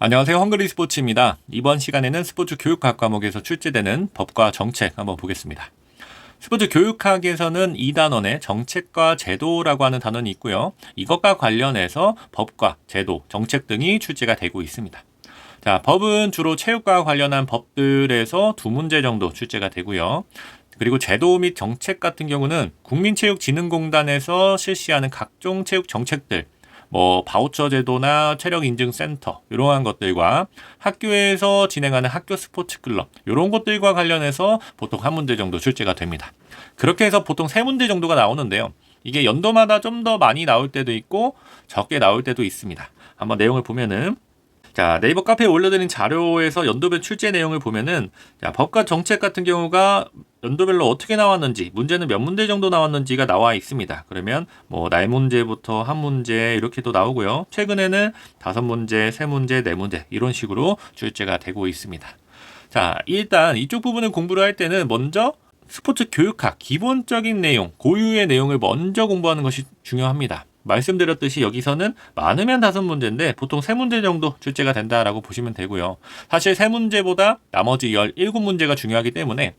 안녕하세요. 헝그리 스포츠입니다. 이번 시간에는 스포츠 교육학 과목에서 출제되는 법과 정책 한번 보겠습니다. 스포츠 교육학에서는 2단원에 정책과 제도라고 하는 단원이 있고요. 이것과 관련해서 법과 제도, 정책 등이 출제가 되고 있습니다. 자, 법은 주로 체육과 관련한 법들에서 2문제 정도 출제가 되고요. 그리고 제도 및 정책 같은 경우는 국민체육진흥공단에서 실시하는 각종 체육 정책들, 바우처 제도나 체력 인증 센터 이러한 것들과 학교에서 진행하는 학교 스포츠 클럽 이런 것들과 관련해서 보통 한 문제 정도 출제가 됩니다. 그렇게 해서 보통 세 문제 정도가 나오는데요. 이게 연도마다 좀 더 많이 나올 때도 있고 적게 나올 때도 있습니다. 한번 내용을 보면은 자, 네이버 카페에 올려드린 자료에서 연도별 출제 내용을 보면은 자, 법과 정책 같은 경우가 연도별로 어떻게 나왔는지, 문제는 몇 문제 정도 나왔는지가 나와 있습니다. 그러면 날 문제부터 한 문제 이렇게도 나오고요. 최근에는 5문제, 3문제, 4문제 이런 식으로 출제가 되고 있습니다. 자, 일단 이쪽 부분을 공부를 할 때는 먼저 스포츠 교육학 기본적인 내용, 고유의 내용을 먼저 공부하는 것이 중요합니다. 말씀드렸듯이 여기서는 많으면 5문제인데 보통 3문제 정도 출제가 된다라고 보시면 되고요. 사실 3문제보다 나머지 17문제가 중요하기 때문에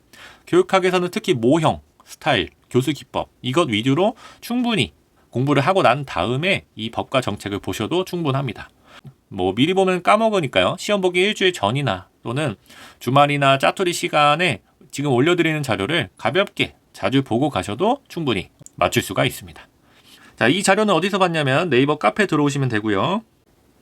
교육학에서는 특히 모형, 스타일, 교수 기법 이것 위주로 충분히 공부를 하고 난 다음에 이 법과 정책을 보셔도 충분합니다. 미리 보면 까먹으니까요. 시험 보기 일주일 전이나 또는 주말이나 짜투리 시간에 지금 올려드리는 자료를 가볍게 자주 보고 가셔도 충분히 맞출 수가 있습니다. 자, 이 자료는 어디서 봤냐면 네이버 카페 들어오시면 되고요.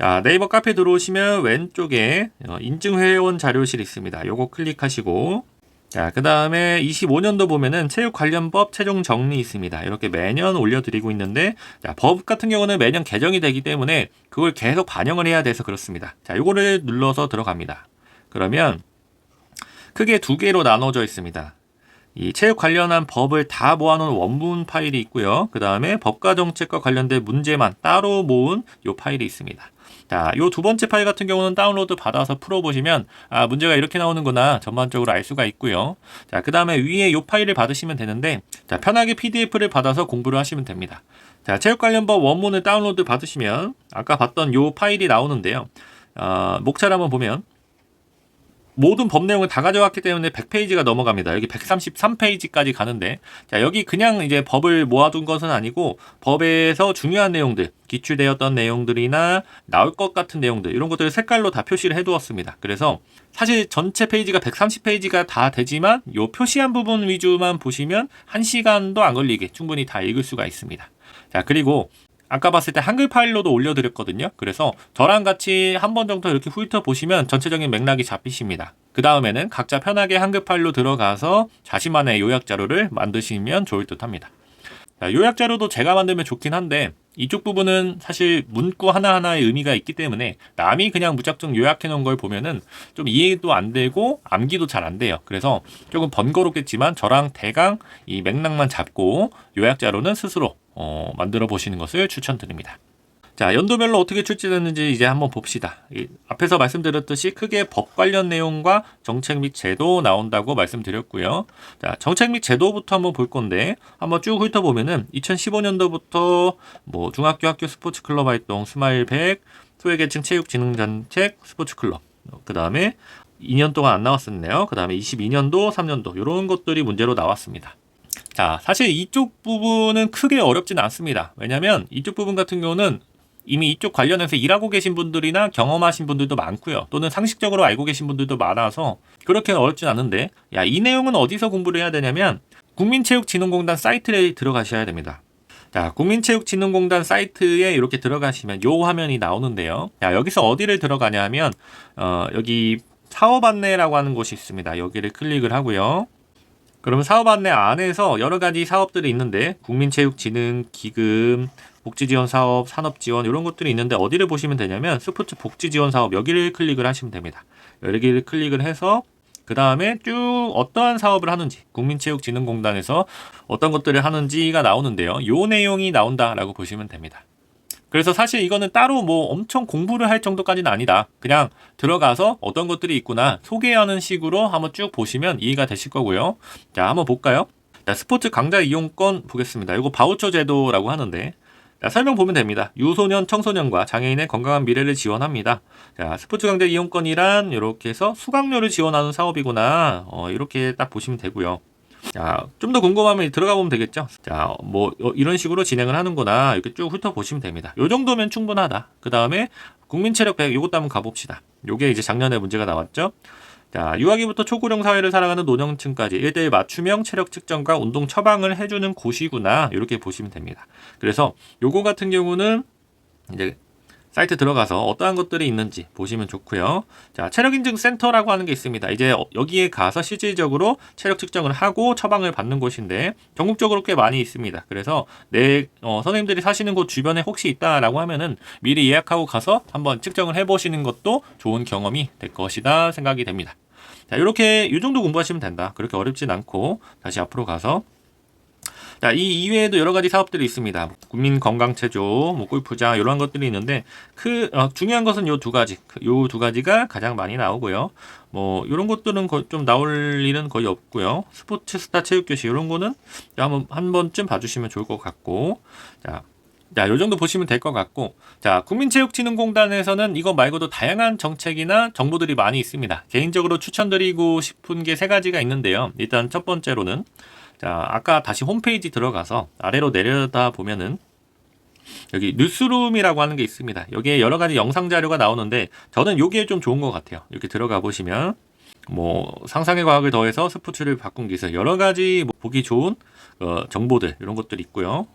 자, 네이버 카페 들어오시면 왼쪽에 인증회원 자료실 있습니다. 요거 클릭하시고 자, 그 다음에 25년도 보면은 체육 관련 법 최종 정리 있습니다. 이렇게 매년 올려드리고 있는데 자, 법 같은 경우는 매년 개정이 되기 때문에 그걸 계속 반영을 해야 돼서 그렇습니다. 자, 요거를 눌러서 들어갑니다. 그러면 크게 2개로 나눠져 있습니다. 이 체육 관련한 법을 다 모아놓은 원문 파일이 있고요. 그 다음에 법과 정책과 관련된 문제만 따로 모은 이 파일이 있습니다. 자, 요 2번째 파일 같은 경우는 다운로드 받아서 풀어보시면 문제가 이렇게 나오는구나 전반적으로 알 수가 있고요. 자, 그 다음에 위에 요 파일을 받으시면 되는데 자, 편하게 PDF를 받아서 공부를 하시면 됩니다. 자, 체육 관련 법 원문을 다운로드 받으시면 아까 봤던 요 파일이 나오는데요. 목차를 한번 보면 모든 법 내용을 다 가져왔기 때문에 100페이지가 넘어갑니다. 여기 133페이지까지 가는데 자, 여기 그냥 이제 법을 모아둔 것은 아니고 법에서 중요한 내용들, 기출되었던 내용들이나 나올 것 같은 내용들 이런 것들을 색깔로 다 표시를 해두었습니다. 그래서 사실 전체 페이지가 130페이지가 다 되지만 요 표시한 부분 위주만 보시면 1시간도 안 걸리게 충분히 다 읽을 수가 있습니다. 자, 그리고 아까 봤을 때 한글 파일로도 올려드렸거든요. 그래서 저랑 같이 한 번 정도 이렇게 훑어보시면 전체적인 맥락이 잡히십니다. 그 다음에는 각자 편하게 한글 파일로 들어가서 자신만의 요약 자료를 만드시면 좋을 듯 합니다. 자, 요약 자료도 제가 만들면 좋긴 한데 이쪽 부분은 사실 문구 하나하나의 의미가 있기 때문에 남이 그냥 무작정 요약해 놓은 걸 보면은 좀 이해도 안 되고 암기도 잘 안 돼요. 그래서 조금 번거롭겠지만 저랑 대강 이 맥락만 잡고 요약 자료는 스스로 만들어 보시는 것을 추천드립니다. 자, 연도별로 어떻게 출제됐는지 이제 한번 봅시다. 앞에서 말씀드렸듯이 크게 법 관련 내용과 정책 및 제도 나온다고 말씀드렸고요. 자, 정책 및 제도부터 한번 볼 건데 한번 쭉 훑어보면은 2015년도부터 중학교 학교 스포츠 클럽 활동, 스마일 100, 소외계층 체육진흥정책 스포츠 클럽, 그 다음에 2년 동안 안 나왔었네요. 그 다음에 22년도, 3년도 이런 것들이 문제로 나왔습니다. 자, 사실 이쪽 부분은 크게 어렵지는 않습니다. 왜냐면 이쪽 부분 같은 경우는 이미 이쪽 관련해서 일하고 계신 분들이나 경험하신 분들도 많고요. 또는 상식적으로 알고 계신 분들도 많아서 그렇게 어렵진 않은데 이 내용은 어디서 공부를 해야 되냐면 국민체육진흥공단 사이트에 들어가셔야 됩니다. 자, 국민체육진흥공단 사이트에 이렇게 들어가시면 요 화면이 나오는데요. 자, 여기서 어디를 들어가냐 하면 여기 사업 안내라고 하는 곳이 있습니다. 여기를 클릭을 하고요. 그러면 사업 안내 안에서 여러 가지 사업들이 있는데 국민체육진흥기금, 복지지원사업, 산업지원 이런 것들이 있는데 어디를 보시면 되냐면 스포츠 복지지원사업 여기를 클릭을 하시면 됩니다. 여기를 클릭을 해서 그 다음에 쭉 어떠한 사업을 하는지 국민체육진흥공단에서 어떤 것들을 하는지가 나오는데요. 요 내용이 나온다라고 보시면 됩니다. 그래서 사실 이거는 따로 엄청 공부를 할 정도까지는 아니다. 그냥 들어가서 어떤 것들이 있구나 소개하는 식으로 한번 쭉 보시면 이해가 되실 거고요. 자, 한번 볼까요? 자, 스포츠 강좌 이용권 보겠습니다. 이거 바우처 제도라고 하는데 자, 설명 보면 됩니다. 유소년, 청소년과 장애인의 건강한 미래를 지원합니다. 자, 스포츠 강좌 이용권이란 이렇게 해서 수강료를 지원하는 사업이구나. 이렇게 딱 보시면 되고요. 자, 좀 더 궁금하면 들어가 보면 되겠죠. 자, 뭐 이런 식으로 진행을 하는구나. 이렇게 쭉 훑어보시면 됩니다. 요 정도면 충분하다. 그 다음에 국민체력 100 요것도 한번 가봅시다. 요게 이제 작년에 문제가 나왔죠. 자, 유아기부터 초고령 사회를 살아가는 노년층까지 1대1 맞춤형 체력 측정과 운동 처방을 해주는 곳이구나. 이렇게 보시면 됩니다. 그래서 요거 같은 경우는 이제 사이트 들어가서 어떠한 것들이 있는지 보시면 좋고요. 자, 체력인증센터라고 하는 게 있습니다. 이제 여기에 가서 실질적으로 체력 측정을 하고 처방을 받는 곳인데 전국적으로 꽤 많이 있습니다. 그래서 선생님들이 사시는 곳 주변에 혹시 있다라고 하면은 미리 예약하고 가서 한번 측정을 해보시는 것도 좋은 경험이 될 것이다 생각이 됩니다. 자, 이렇게 이 정도 공부하시면 된다. 그렇게 어렵진 않고 다시 앞으로 가서 자, 이 이외에도 여러 가지 사업들이 있습니다. 국민건강체조, 뭐 골프장 이런 것들이 있는데 중요한 것은 요 두 가지, 요 두 가지가 가장 많이 나오고요. 뭐 이런 것들은 좀 나올 일은 거의 없고요. 스포츠스타 체육교실 이런 거는 한 번쯤 봐주시면 좋을 것 같고, 자, 요 정도 보시면 될 것 같고, 자, 국민체육진흥공단에서는 이거 말고도 다양한 정책이나 정보들이 많이 있습니다. 개인적으로 추천드리고 싶은 게 세 가지가 있는데요. 일단 첫 번째로는 자, 아까 다시 홈페이지 들어가서 아래로 내려다 보면은 여기 뉴스룸이라고 하는 게 있습니다. 여기에 여러 가지 영상 자료가 나오는데 저는 여기에 좀 좋은 것 같아요. 이렇게 들어가 보시면 뭐 상상의 과학을 더해서 스포츠를 바꾼 기술 여러 가지 보기 좋은 정보들 이런 것들이 있고요.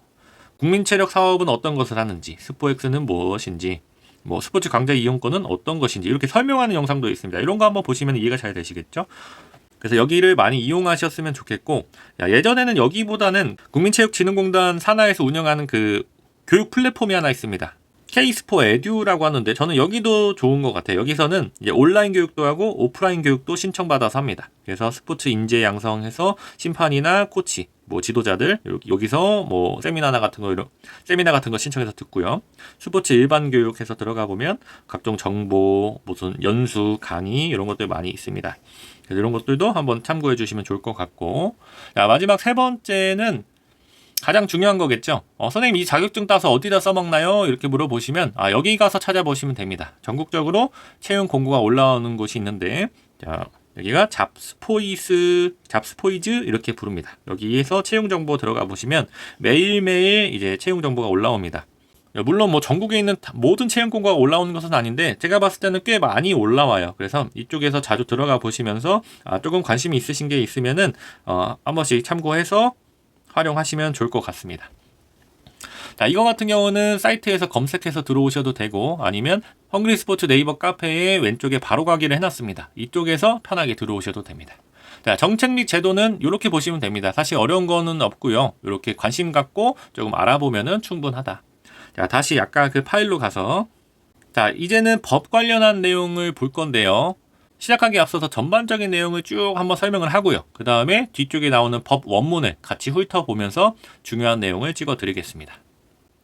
국민체력 사업은 어떤 것을 하는지, 스포엑스는 무엇인지, 뭐 스포츠 강좌 이용권은 어떤 것인지 이렇게 설명하는 영상도 있습니다. 이런 거 한번 보시면 이해가 잘 되시겠죠? 그래서 여기를 많이 이용하셨으면 좋겠고, 예전에는 여기보다는 국민체육진흥공단 산하에서 운영하는 그 교육 플랫폼이 하나 있습니다. K스포 에듀라고 하는데 저는 여기도 좋은 것 같아요. 여기서는 이제 온라인 교육도 하고 오프라인 교육도 신청받아서 합니다. 그래서 스포츠 인재 양성해서 심판이나 코치, 뭐 지도자들 여기서 뭐 세미나 같은 거 신청해서 듣고요. 스포츠 일반 교육해서 들어가 보면 각종 정보, 무슨 연수, 강의 이런 것들 많이 있습니다. 그래서 이런 것들도 한번 참고해 주시면 좋을 것 같고, 자, 마지막 세 번째는 가장 중요한 거겠죠. 선생님 이 자격증 따서 어디다 써먹나요? 이렇게 물어보시면 여기 가서 찾아보시면 됩니다. 전국적으로 채용 공고가 올라오는 곳이 있는데, 자, 여기가 잡스포이즈 이렇게 부릅니다. 여기에서 채용 정보 들어가 보시면 매일매일 이제 채용 정보가 올라옵니다. 물론 뭐 전국에 있는 모든 채용 공고가 올라오는 것은 아닌데 제가 봤을 때는 꽤 많이 올라와요. 그래서 이쪽에서 자주 들어가 보시면서 조금 관심이 있으신 게 있으면은 한 번씩 참고해서 활용하시면 좋을 것 같습니다. 자, 이거 같은 경우는 사이트에서 검색해서 들어오셔도 되고 아니면 헝그리 스포츠 네이버 카페에 왼쪽에 바로 가기를 해놨습니다. 이쪽에서 편하게 들어오셔도 됩니다. 자, 정책 및 제도는 이렇게 보시면 됩니다. 사실 어려운 거는 없고요. 이렇게 관심 갖고 조금 알아보면은 충분하다. 자, 다시 아까 그 파일로 가서 자, 이제는 법 관련한 내용을 볼 건데요. 시작하기에 앞서서 전반적인 내용을 쭉 한번 설명을 하고요. 그 다음에 뒤쪽에 나오는 법 원문을 같이 훑어보면서 중요한 내용을 찍어드리겠습니다.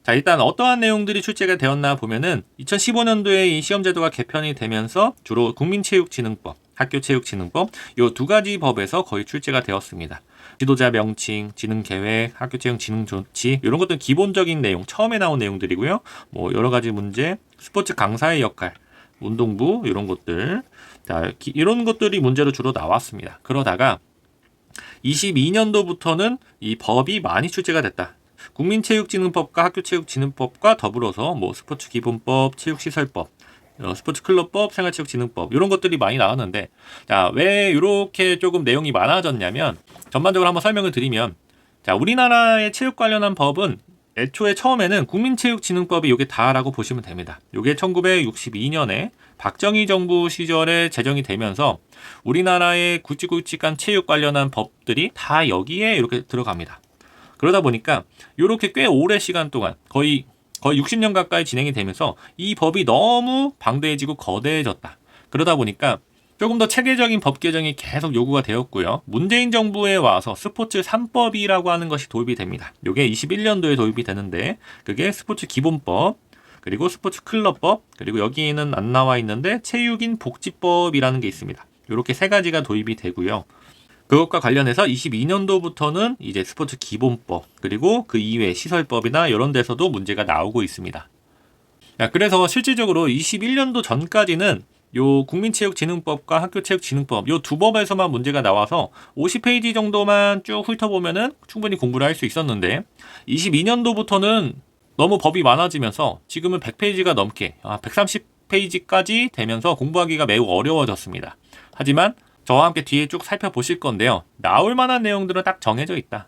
자, 일단 어떠한 내용들이 출제가 되었나 보면은 2015년도에 이 시험제도가 개편이 되면서 주로 국민체육진흥법, 학교체육진흥법 이 두 가지 법에서 거의 출제가 되었습니다. 지도자 명칭, 진흥계획, 학교체육 진흥조치 이런 것들은 기본적인 내용, 처음에 나온 내용들이고요. 뭐 여러 가지 문제, 스포츠 강사의 역할, 운동부 이런 것들, 자, 이런 것들이 문제로 주로 나왔습니다. 그러다가 22년도부터는 이 법이 많이 출제가 됐다. 국민체육진흥법과 학교체육진흥법과 더불어서 뭐 스포츠기본법, 체육시설법, 스포츠클럽법, 생활체육진흥법 이런 것들이 많이 나왔는데, 자, 왜 이렇게 조금 내용이 많아졌냐면 전반적으로 한번 설명을 드리면, 자, 우리나라의 체육 관련한 법은 애초에 처음에는 국민체육진흥법이 이게 다라고 보시면 됩니다. 이게 1962년에 박정희 정부 시절에 제정이 되면서 우리나라의 굵직굵직한 체육 관련한 법들이 다 여기에 이렇게 들어갑니다. 그러다 보니까 이렇게 꽤 오래 시간 동안 거의 60년 가까이 진행이 되면서 이 법이 너무 방대해지고 거대해졌다. 그러다 보니까 조금 더 체계적인 법 개정이 계속 요구가 되었고요. 문재인 정부에 와서 스포츠 3법이라고 하는 것이 도입이 됩니다. 이게 21년도에 도입이 되는데 그게 스포츠 기본법, 그리고 스포츠 클럽법, 그리고 여기에는 안 나와 있는데 체육인 복지법이라는 게 있습니다. 이렇게 세 가지가 도입이 되고요. 그것과 관련해서 22년도부터는 이제 스포츠 기본법, 그리고 그 이외 시설법이나 이런 데서도 문제가 나오고 있습니다. 그래서 실질적으로 21년도 전까지는 요 국민체육진흥법과 학교체육진흥법 요 두 법에서만 문제가 나와서 50페이지 정도만 쭉 훑어보면은 충분히 공부를 할 수 있었는데 22년도부터는 너무 법이 많아지면서 지금은 100페이지가 넘게 130페이지까지 되면서 공부하기가 매우 어려워졌습니다. 하지만 저와 함께 뒤에 쭉 살펴보실 건데요. 나올 만한 내용들은 딱 정해져 있다.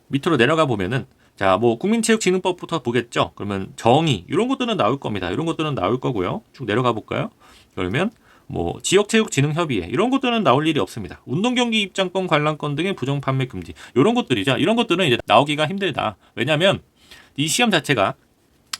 밑으로 내려가 보면은 자, 뭐 국민체육진흥법부터 보겠죠. 그러면 정의 이런 것들은 나올 겁니다. 이런 것들은 나올 거고요. 쭉 내려가 볼까요? 그러면 뭐 지역체육진흥협의회 이런 것들은 나올 일이 없습니다. 운동경기 입장권, 관람권 등의 부정 판매 금지 이런 것들이죠. 이런 것들은 이제 나오기가 힘들다. 왜냐하면 이 시험 자체가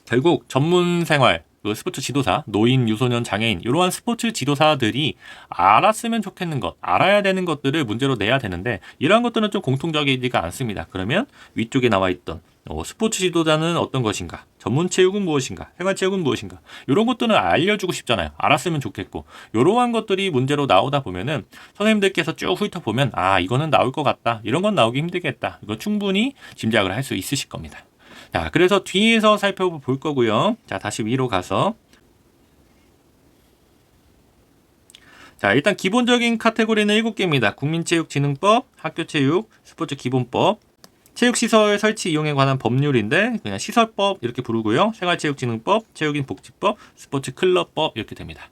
결국 전문생활 그 스포츠 지도사, 노인, 유소년, 장애인 이러한 스포츠 지도사들이 알았으면 좋겠는 것, 알아야 되는 것들을 문제로 내야 되는데 이러한 것들은 좀 공통적이지가 않습니다. 그러면 위쪽에 나와 있던 스포츠 지도자는 어떤 것인가, 전문체육은 무엇인가, 생활체육은 무엇인가 이런 것들은 알려주고 싶잖아요. 알았으면 좋겠고 이러한 것들이 문제로 나오다 보면은 선생님들께서 쭉 훑어보면 이거는 나올 것 같다. 이런 건 나오기 힘들겠다. 이거 충분히 짐작을 할 수 있으실 겁니다. 자, 그래서 뒤에서 살펴볼 거고요. 자, 다시 위로 가서 자, 일단 기본적인 카테고리는 7개입니다. 국민체육진흥법, 학교체육, 스포츠기본법, 체육시설 설치 이용에 관한 법률인데 그냥 시설법 이렇게 부르고요. 생활체육진흥법, 체육인 복지법, 스포츠클럽법 이렇게 됩니다.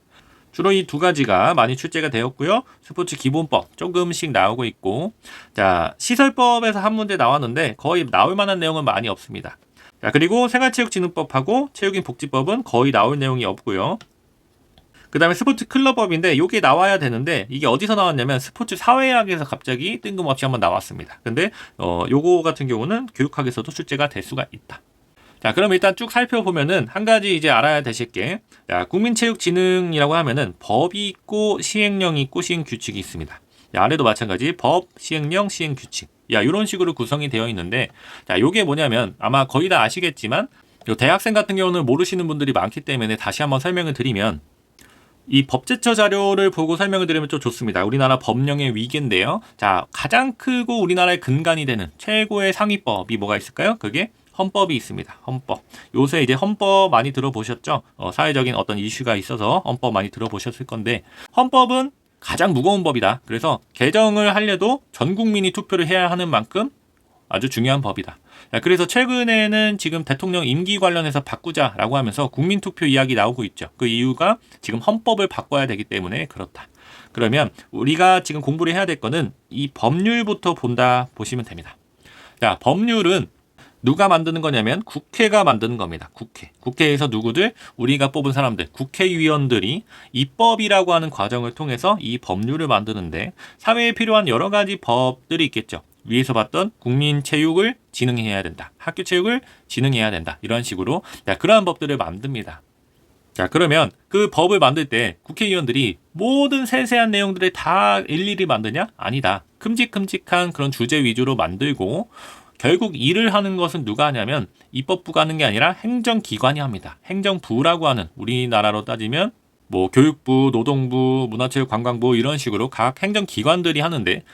주로 이 두 가지가 많이 출제가 되었고요. 스포츠 기본법 조금씩 나오고 있고 자, 시설법에서 한 문제 나왔는데 거의 나올 만한 내용은 많이 없습니다. 자, 그리고 생활체육진흥법하고 체육인 복지법은 거의 나올 내용이 없고요. 그 다음에 스포츠 클럽법인데 이게 나와야 되는데 이게 어디서 나왔냐면 스포츠 사회학에서 갑자기 뜬금없이 한번 나왔습니다. 근데 요거 같은 경우는 교육학에서도 출제가 될 수가 있다. 자, 그럼 일단 쭉 살펴보면은 한 가지 이제 알아야 되실 게 국민체육진흥이라고 하면은 법이 있고 시행령이 있고 시행규칙이 있습니다. 아래도 마찬가지 법, 시행령, 시행규칙 이런 식으로 구성이 되어 있는데 자, 요게 뭐냐면 아마 거의 다 아시겠지만 요 대학생 같은 경우는 모르시는 분들이 많기 때문에 다시 한번 설명을 드리면 이 법제처 자료를 보고 설명을 드리면 좀 좋습니다. 우리나라 법령의 위계인데요. 자, 가장 크고 우리나라의 근간이 되는 최고의 상위법이 뭐가 있을까요? 그게 헌법이 있습니다. 헌법. 요새 이제 헌법 많이 들어보셨죠? 사회적인 어떤 이슈가 있어서 헌법 많이 들어보셨을 건데 헌법은 가장 무거운 법이다. 그래서 개정을 하려도 전 국민이 투표를 해야 하는 만큼 아주 중요한 법이다. 그래서 최근에는 지금 대통령 임기 관련해서 바꾸자라고 하면서 국민투표 이야기 나오고 있죠. 그 이유가 지금 헌법을 바꿔야 되기 때문에 그렇다. 그러면 우리가 지금 공부를 해야 될 거는 이 법률부터 본다 보시면 됩니다. 자, 법률은 누가 만드는 거냐면 국회가 만드는 겁니다. 국회에서 누구들? 우리가 뽑은 사람들, 국회의원들이 입법이라고 하는 과정을 통해서 이 법률을 만드는데 사회에 필요한 여러 가지 법들이 있겠죠. 위에서 봤던 국민체육을 진흥해야 된다. 학교체육을 진흥해야 된다. 이런 식으로 그러한 법들을 만듭니다. 자, 그러면 그 법을 만들 때 국회의원들이 모든 세세한 내용들을 다 일일이 만드냐? 아니다. 큼직큼직한 그런 주제 위주로 만들고 결국 일을 하는 것은 누가 하냐면 입법부가 하는 게 아니라 행정기관이 합니다. 행정부라고 하는 우리나라로 따지면 뭐 교육부, 노동부, 문화체육관광부 이런 식으로 각 행정기관들이 하는데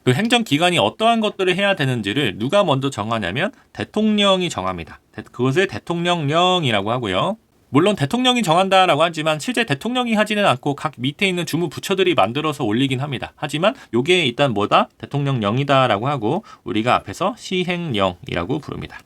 그 행정기관이 어떠한 것들을 해야 되는지를 누가 먼저 정하냐면 대통령이 정합니다. 그것을 대통령령이라고 하고요. 물론 대통령이 정한다라고 하지만 실제 대통령이 하지는 않고 각 밑에 있는 주무부처들이 만들어서 올리긴 합니다. 하지만 이게 일단 뭐다? 대통령령이다라고 하고 우리가 앞에서 시행령이라고 부릅니다.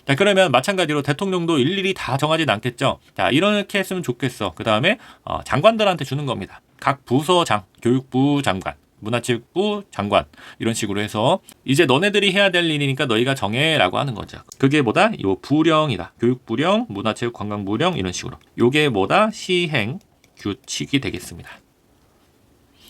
자, 그러면 마찬가지로 대통령도 일일이 다 정하진 않겠죠. 자, 이렇게 했으면 좋겠어. 그 다음에 장관들한테 주는 겁니다. 각 부서장, 교육부 장관, 문화체육부 장관 이런 식으로 해서 이제 너네들이 해야 될 일이니까 너희가 정해라고 하는 거죠. 그게 뭐다? 요 부령이다. 교육부령, 문화체육관광부령 이런 식으로. 요게 뭐다? 시행 규칙이 되겠습니다.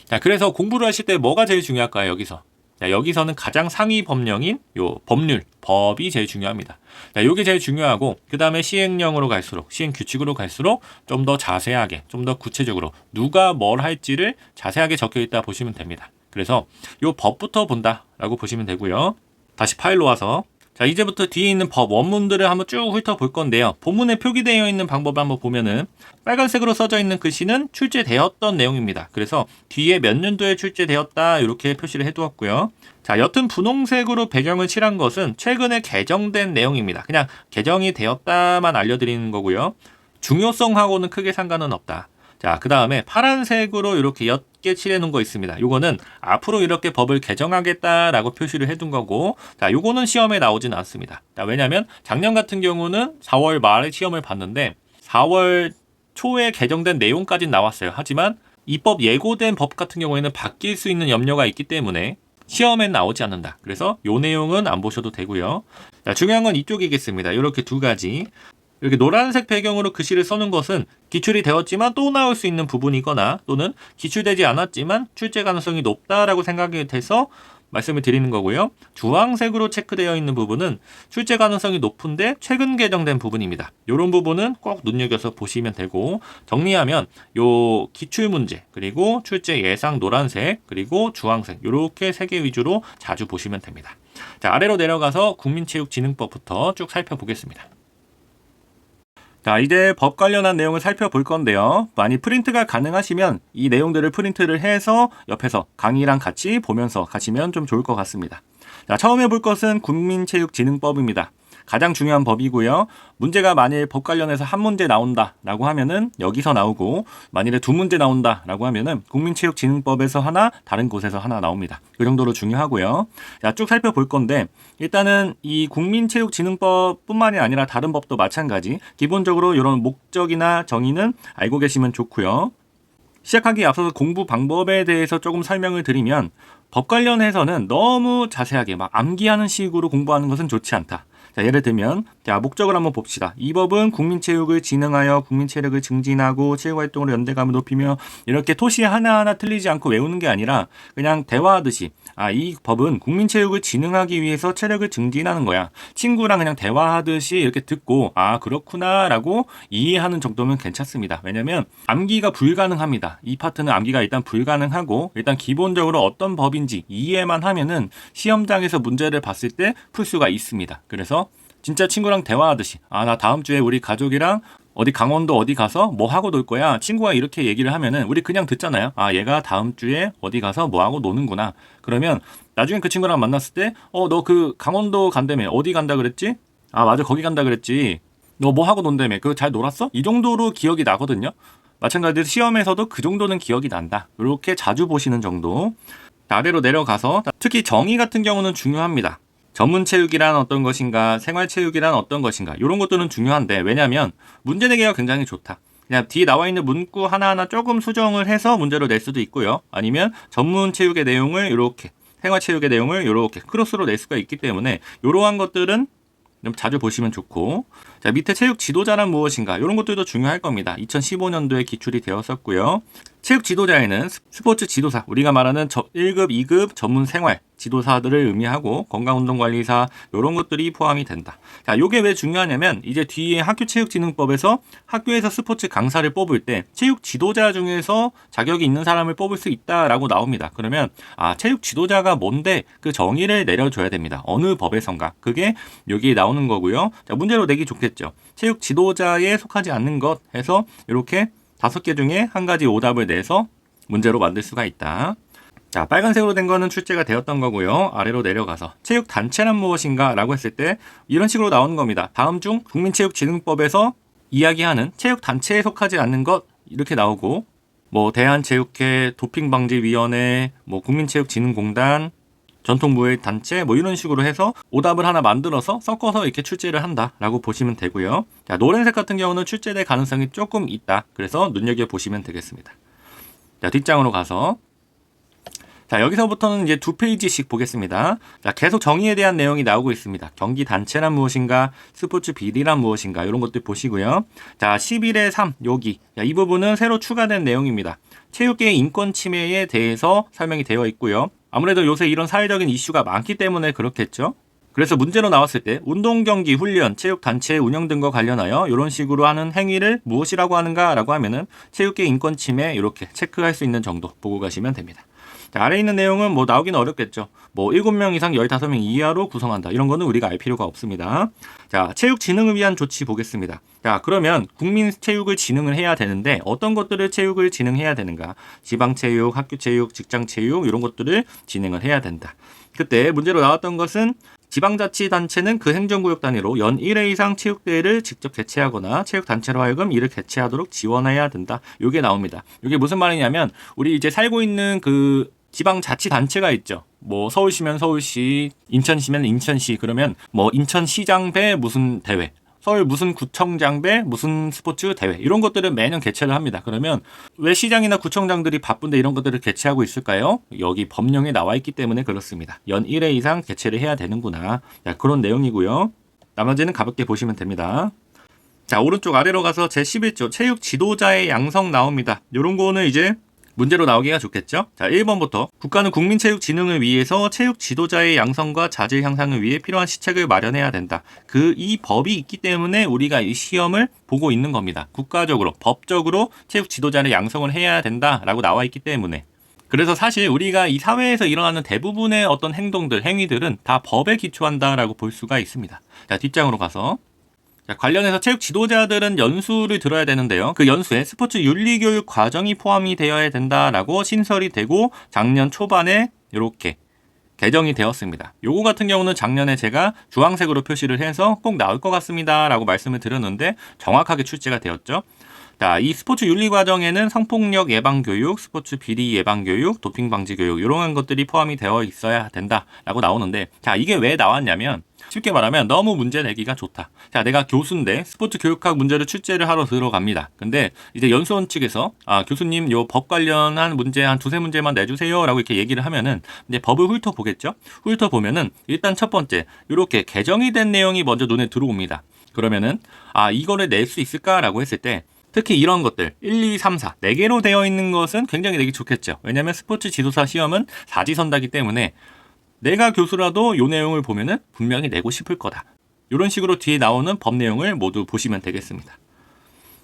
자, 그래서 공부를 하실 때 뭐가 제일 중요할까요? 여기서. 자, 여기서는 가장 상위 법령인 요 법률, 법이 제일 중요합니다. 자, 요게 제일 중요하고 그 다음에 시행령으로 갈수록, 시행규칙으로 갈수록 좀 더 자세하게, 좀 더 구체적으로 누가 뭘 할지를 자세하게 적혀있다 보시면 됩니다. 그래서 요 법부터 본다라고 보시면 되고요. 다시 파일로 와서 자, 이제부터 뒤에 있는 법 원문들을 한번 쭉 훑어볼 건데요. 본문에 표기되어 있는 방법을 한번 보면은 빨간색으로 써져 있는 글씨는 출제되었던 내용입니다. 그래서 뒤에 몇 년도에 출제되었다 이렇게 표시를 해두었고요. 자, 옅은 분홍색으로 배경을 칠한 것은 최근에 개정된 내용입니다. 그냥 개정이 되었다만 알려드리는 거고요. 중요성하고는 크게 상관은 없다. 자, 그 다음에 파란색으로 이렇게 옅게 칠해 놓은 거 있습니다. 요거는 앞으로 이렇게 법을 개정하겠다라고 표시를 해둔 거고, 자, 요거는 시험에 나오진 않습니다. 자, 왜냐면 작년 같은 경우는 4월 말에 시험을 봤는데 4월 초에 개정된 내용까지 나왔어요. 하지만 입법 예고된 법 같은 경우에는 바뀔 수 있는 염려가 있기 때문에 시험엔 나오지 않는다. 그래서 요 내용은 안 보셔도 되고요. 자, 중요한 건 이쪽이겠습니다. 이렇게 두 가지. 이렇게 노란색 배경으로 글씨를 써놓은 것은 기출이 되었지만 또 나올 수 있는 부분이거나 또는 기출되지 않았지만 출제 가능성이 높다라고 생각이 돼서 말씀을 드리는 거고요. 주황색으로 체크되어 있는 부분은 출제 가능성이 높은데 최근 개정된 부분입니다. 이런 부분은 꼭 눈여겨서 보시면 되고, 정리하면 요 기출 문제 그리고 출제 예상 노란색 그리고 주황색 이렇게 세 개 위주로 자주 보시면 됩니다. 자, 아래로 내려가서 국민체육진흥법부터 쭉 살펴보겠습니다. 자, 이제 법 관련한 내용을 살펴볼 건데요. 만약 프린트가 가능하시면 이 내용들을 프린트를 해서 옆에서 강의랑 같이 보면서 가시면 좀 좋을 것 같습니다. 자, 처음 해볼 것은 국민체육진흥법입니다. 가장 중요한 법이고요. 문제가 만일 법 관련해서 한 문제 나온다라고 하면은 여기서 나오고, 만일에 두 문제 나온다라고 하면은 국민체육진흥법에서 하나, 다른 곳에서 하나 나옵니다. 그 정도로 중요하고요. 자, 쭉 살펴볼 건데, 일단은 이 국민체육진흥법뿐만이 아니라 다른 법도 마찬가지. 기본적으로 이런 목적이나 정의는 알고 계시면 좋고요. 시작하기에 앞서서 공부 방법에 대해서 조금 설명을 드리면, 법 관련해서는 너무 자세하게 막 암기하는 식으로 공부하는 것은 좋지 않다. 자, 예를 들면, 자, 목적을 한번 봅시다. 이 법은 국민체육을 진흥하여 국민체력을 증진하고 체육활동으로 연대감을 높이며, 이렇게 토시 하나하나 틀리지 않고 외우는 게 아니라 그냥 대화하듯이, 이 법은 국민체육을 진흥하기 위해서 체력을 증진하는 거야. 친구랑 그냥 대화하듯이 이렇게 듣고, 그렇구나 라고 이해하는 정도면 괜찮습니다. 왜냐면 암기가 불가능합니다. 이 파트는 암기가 일단 불가능하고, 일단 기본적으로 어떤 법인지 이해만 하면은 시험장에서 문제를 봤을 때 풀 수가 있습니다. 그래서 진짜 친구랑 대화하듯이, 나 다음 주에 우리 가족이랑 어디 강원도 어디 가서 뭐 하고 놀 거야. 친구가 이렇게 얘기를 하면은 우리 그냥 듣잖아요. 얘가 다음 주에 어디 가서 뭐 하고 노는구나. 그러면 나중에 그 친구랑 만났을 때, 너 그 강원도 간다며. 어디 간다 그랬지? 맞아, 거기 간다 그랬지. 너 뭐 하고 논다며. 그거 잘 놀았어? 이 정도로 기억이 나거든요. 마찬가지로 시험에서도 그 정도는 기억이 난다. 이렇게 자주 보시는 정도. 아래로 내려가서 특히 정의 같은 경우는 중요합니다. 전문체육이란 어떤 것인가, 생활체육이란 어떤 것인가, 이런 것들은 중요한데, 왜냐하면 문제 내기가 굉장히 좋다. 그냥 뒤에 나와 있는 문구 하나하나 조금 수정을 해서 문제로 낼 수도 있고요. 아니면 전문체육의 내용을 이렇게, 생활체육의 내용을 이렇게 크로스로 낼 수가 있기 때문에 이러한 것들은 좀 자주 보시면 좋고, 자, 밑에 체육 지도자란 무엇인가, 이런 것들도 중요할 겁니다. 2015년도에 기출이 되었었고요. 체육 지도자에는 스포츠 지도사, 우리가 말하는 1급, 2급 전문 생활 지도사들을 의미하고 건강운동관리사 이런 것들이 포함이 된다. 자, 요게 왜 중요하냐면 이제 뒤에 학교체육진흥법에서 학교에서 스포츠 강사를 뽑을 때 체육 지도자 중에서 자격이 있는 사람을 뽑을 수 있다라고 나옵니다. 그러면 체육 지도자가 뭔데 그 정의를 내려줘야 됩니다. 어느 법에선가. 그게 여기에 나오는 거고요. 자, 문제로 내기 좋겠죠. 체육 지도자에 속하지 않는 것 해서 이렇게 5개 중에 한 가지 오답을 내서 문제로 만들 수가 있다. 자, 빨간색으로 된 거는 출제가 되었던 거고요. 아래로 내려가서 체육단체란 무엇인가 라고 했을 때 이런 식으로 나오는 겁니다. 다음 중 국민체육진흥법에서 이야기하는 체육단체에 속하지 않는 것 이렇게 나오고, 뭐 대한체육회, 도핑방지위원회, 뭐 국민체육진흥공단, 전통무예단체 뭐 이런 식으로 해서 오답을 하나 만들어서 섞어서 이렇게 출제를 한다라고 보시면 되고요. 자, 노란색 같은 경우는 출제될 가능성이 조금 있다. 그래서 눈여겨보시면 되겠습니다. 자, 뒷장으로 가서 자, 여기서부터는 이제 2페이지씩 보겠습니다. 자, 계속 정의에 대한 내용이 나오고 있습니다. 경기 단체란 무엇인가, 스포츠 비리란 무엇인가 이런 것들 보시고요. 자, 11의 3 여기 이 부분은 새로 추가된 내용입니다. 체육계의 인권 침해에 대해서 설명이 되어 있고요. 아무래도 요새 이런 사회적인 이슈가 많기 때문에 그렇겠죠. 그래서 문제로 나왔을 때 운동, 경기, 훈련, 체육단체 운영 등과 관련하여 이런 식으로 하는 행위를 무엇이라고 하는가 라고 하면은 체육계 인권 침해 이렇게 체크할 수 있는 정도 보고 가시면 됩니다. 자, 아래 있는 내용은 뭐 나오기는 어렵겠죠. 뭐 7명 이상 15명 이하로 구성한다. 이런 거는 우리가 알 필요가 없습니다. 자, 체육 진흥을 위한 조치 보겠습니다. 자, 그러면 국민 체육을 진흥을 해야 되는데 어떤 것들을 체육을 진흥해야 되는가? 지방 체육, 학교 체육, 직장 체육 이런 것들을 진행을 해야 된다. 그때 문제로 나왔던 것은 지방자치단체는 그 행정구역 단위로 연 1회 이상 체육대회를 직접 개최하거나 체육단체로 하여금 이를 개최하도록 지원해야 된다. 이게 나옵니다. 이게 무슨 말이냐면 우리 이제 살고 있는 그 지방자치단체가 있죠. 뭐 서울시면 서울시, 인천시면 인천시, 그러면 뭐 인천시장 배 무슨 대회, 서울 무슨 구청장 배 무슨 스포츠 대회 이런 것들을 매년 개최를 합니다. 그러면 왜 시장이나 구청장들이 바쁜데 이런 것들을 개최하고 있을까요? 여기 법령에 나와 있기 때문에 그렇습니다. 연 1회 이상 개최를 해야 되는구나. 자, 그런 내용이고요. 나머지는 가볍게 보시면 됩니다. 자, 오른쪽 아래로 가서 제11조 체육 지도자의 양성 나옵니다. 이런 거는 이제 문제로 나오기가 좋겠죠? 자, 1번부터 국가는 국민 체육 진흥을 위해서 체육 지도자의 양성과 자질 향상을 위해 필요한 시책을 마련해야 된다. 이 법이 있기 때문에 우리가 이 시험을 보고 있는 겁니다. 국가적으로, 법적으로 체육 지도자를 양성을 해야 된다라고 나와 있기 때문에. 그래서 사실 우리가 이 사회에서 일어나는 대부분의 어떤 행동들, 행위들은 다 법에 기초한다라고 볼 수가 있습니다. 자, 뒷장으로 가서. 자, 관련해서 체육 지도자들은 연수를 들어야 되는데요. 그 연수에 스포츠 윤리교육 과정이 포함이 되어야 된다라고 신설이 되고 작년 초반에 이렇게 개정이 되었습니다. 요거 같은 경우는 작년에 제가 주황색으로 표시를 해서 꼭 나올 것 같습니다 라고 말씀을 드렸는데 정확하게 출제가 되었죠. 자, 이 스포츠 윤리 과정에는 성폭력 예방 교육, 스포츠 비리 예방 교육, 도핑 방지 교육 이런 것들이 포함이 되어 있어야 된다라고 나오는데, 자, 이게 왜 나왔냐면 쉽게 말하면 너무 문제 내기가 좋다. 자, 내가 교수인데 스포츠 교육학 문제를 출제를 하러 들어갑니다. 근데 이제 연수원 측에서 교수님 요 법 관련한 문제 한 두세 문제만 내주세요라고 이렇게 얘기를 하면은 이제 법을 훑어보겠죠. 훑어보면은 일단 첫 번째 이렇게 개정이 된 내용이 먼저 눈에 들어옵니다. 그러면은 이거를 낼 수 있을까라고 했을 때 특히 이런 것들 1, 2, 3, 4 4개로 되어 있는 것은 굉장히 내기 좋겠죠. 왜냐하면 스포츠 지도사 시험은 사지선다기 때문에 내가 교수라도 이 내용을 보면은 분명히 내고 싶을 거다. 이런 식으로 뒤에 나오는 법 내용을 모두 보시면 되겠습니다.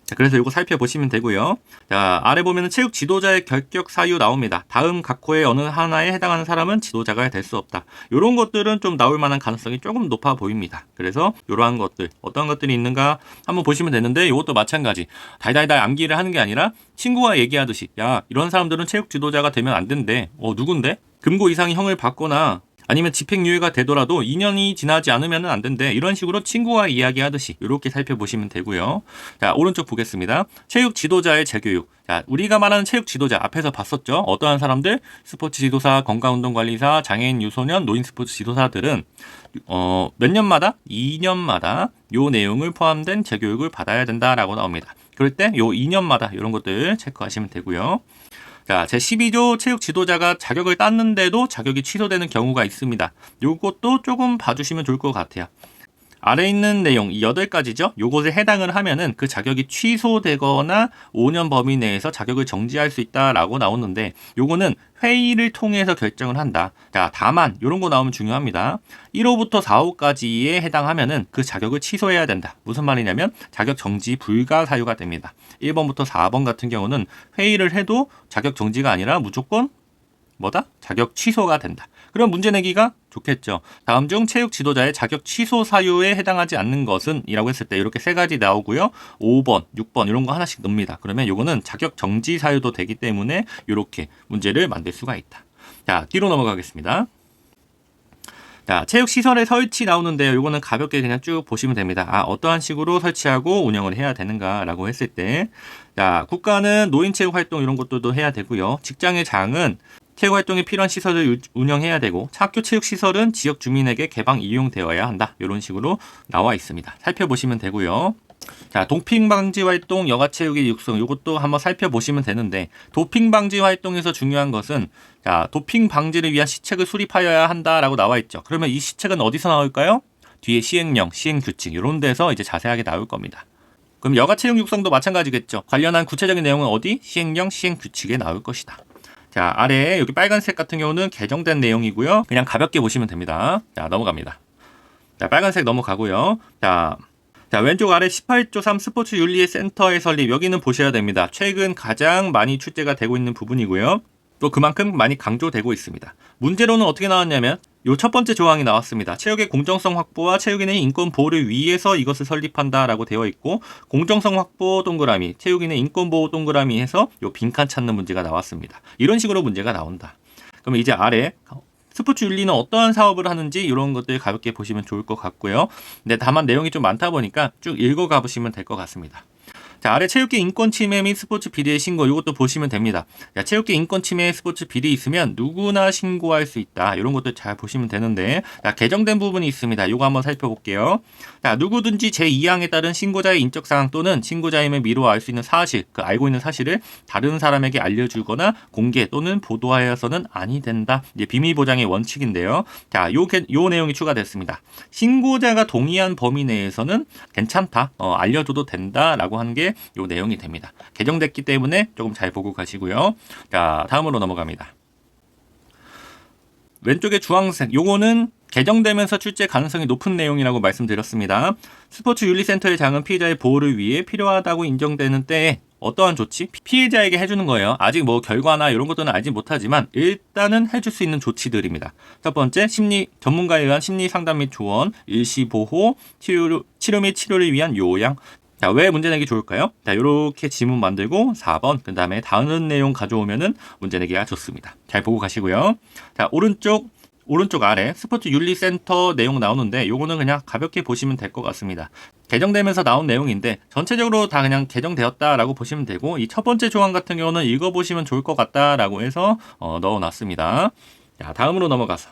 자, 그래서 이거 살펴보시면 되고요. 자, 아래 보면은 체육 지도자의 결격 사유 나옵니다. 다음 각 호의 어느 하나에 해당하는 사람은 지도자가 될 수 없다. 이런 것들은 좀 나올 만한 가능성이 조금 높아 보입니다. 그래서 이러한 것들, 어떤 것들이 있는가 한번 보시면 되는데 이것도 마찬가지. 달달달 암기를 하는 게 아니라 친구와 얘기하듯이 야, 이런 사람들은 체육 지도자가 되면 안 된대. 누군데? 금고 이상의 형을 받거나 아니면 집행유예가 되더라도 2년이 지나지 않으면 안 된대. 이런 식으로 친구와 이야기하듯이 이렇게 살펴보시면 되고요. 자, 오른쪽 보겠습니다. 체육 지도자의 재교육. 자, 우리가 말하는 체육 지도자 앞에서 봤었죠. 어떠한 사람들? 스포츠 지도사, 건강운동관리사, 장애인 유소년, 노인 스포츠 지도사들은 몇 년마다? 2년마다 요 내용을 포함된 재교육을 받아야 된다라고 나옵니다. 그럴 때 요 2년마다 이런 것들 체크하시면 되고요. 자, 제12조 체육 지도자가 자격을 땄는데도 자격이 취소되는 경우가 있습니다. 요것도 조금 봐주시면 좋을 것 같아요. 아래 있는 내용, 이 8가지죠? 요것에 해당을 하면은 그 자격이 취소되거나 5년 범위 내에서 자격을 정지할 수 있다라고 나오는데, 요거는 회의를 통해서 결정을 한다. 자, 다만, 요런 거 나오면 중요합니다. 1호부터 4호까지에 해당하면은 그 자격을 취소해야 된다. 무슨 말이냐면, 자격 정지 불가 사유가 됩니다. 1번부터 4번 같은 경우는 회의를 해도 자격 정지가 아니라 무조건 자격 취소가 된다. 그럼 문제 내기가 좋겠죠. 다음 중 체육 지도자의 자격 취소 사유에 해당하지 않는 것은 이라고 했을 때 이렇게 3가지 나오고요. 5번, 6번 이런 거 하나씩 넣습니다. 그러면 요거는 자격 정지 사유도 되기 때문에 이렇게 문제를 만들 수가 있다. 자, 뒤로 넘어가겠습니다. 자, 체육시설의 설치 나오는데요. 요거는 가볍게 그냥 쭉 보시면 됩니다. 어떠한 식으로 설치하고 운영을 해야 되는가라고 했을 때, 자, 국가는 노인체육 활동 이런 것들도 해야 되고요. 직장의 장은 체육 활동에 필요한 시설을 운영해야 되고, 학교 체육 시설은 지역 주민에게 개방 이용되어야 한다. 이런 식으로 나와 있습니다. 살펴보시면 되고요. 자, 도핑 방지 활동, 여가 체육의 육성, 이것도 한번 살펴보시면 되는데, 도핑 방지 활동에서 중요한 것은, 자, 도핑 방지를 위한 시책을 수립하여야 한다라고 나와 있죠. 그러면 이 시책은 어디서 나올까요? 뒤에 시행령, 시행규칙, 이런 데서 이제 자세하게 나올 겁니다. 그럼 여가 체육 육성도 마찬가지겠죠. 관련한 구체적인 내용은 어디? 시행령, 시행규칙에 나올 것이다. 자, 아래 여기 빨간색 같은 경우는 개정된 내용이고요. 그냥 가볍게 보시면 됩니다. 자, 넘어갑니다. 자, 빨간색 넘어가고요. 자, 왼쪽 아래 18조 3 스포츠 윤리의 센터의 설립, 여기는 보셔야 됩니다. 최근 가장 많이 출제가 되고 있는 부분이고요. 또 그만큼 많이 강조되고 있습니다. 문제로는 어떻게 나왔냐면 요 첫 번째 조항이 나왔습니다. 체육의 공정성 확보와 체육인의 인권 보호를 위해서 이것을 설립한다라고 되어 있고 공정성 확보 동그라미, 체육인의 인권 보호 동그라미 해서 요 빈칸 찾는 문제가 나왔습니다. 이런 식으로 문제가 나온다. 그러면 이제 아래 스포츠 윤리는 어떠한 사업을 하는지 이런 것들 가볍게 보시면 좋을 것 같고요. 근데 다만 내용이 좀 많다 보니까 쭉 읽어가 보시면 될 것 같습니다. 자, 아래 체육계 인권 침해 및 스포츠 비리의 신고 이것도 보시면 됩니다. 자, 체육계 인권 침해 스포츠 비리 있으면 누구나 신고할 수 있다. 이런 것도 잘 보시면 되는데 자, 개정된 부분이 있습니다. 이거 한번 살펴볼게요. 자, 누구든지 제2항에 따른 신고자의 인적 사항 또는 신고자임을 미루어 알 수 있는 사실, 그 알고 있는 사실을 다른 사람에게 알려주거나 공개 또는 보도하여서는 아니 된다. 이제 비밀 보장의 원칙인데요. 자, 요 내용이 추가됐습니다. 신고자가 동의한 범위 내에서는 괜찮다. 알려줘도 된다라고 하는 게 요 내용이 됩니다. 개정됐기 때문에 조금 잘 보고 가시고요. 자, 다음으로 넘어갑니다. 왼쪽에 주황색, 요거는 개정되면서 출제 가능성이 높은 내용이라고 말씀드렸습니다. 스포츠 윤리센터의 장은 피해자의 보호를 위해 필요하다고 인정되는 때에 어떠한 조치? 피해자에게 해주는 거예요. 아직 뭐 결과나 이런 것들은 알지 못하지만 일단은 해줄 수 있는 조치들입니다. 첫 번째, 심리 전문가에 의한 심리 상담 및 조언, 일시 보호, 치료 및 치료를 위한 요양. 자, 왜 문제 내기 좋을까요? 자, 요렇게 지문 만들고 4번, 그 다음에 다른 내용 가져오면은 문제 내기가 좋습니다. 잘 보고 가시고요. 자, 오른쪽 아래 스포츠 윤리센터 내용 나오는데 요거는 그냥 가볍게 보시면 될 것 같습니다. 개정되면서 나온 내용인데 전체적으로 다 그냥 개정되었다라고 보시면 되고 이 첫 번째 조항 같은 경우는 읽어보시면 좋을 것 같다라고 해서 넣어놨습니다. 자, 다음으로 넘어가서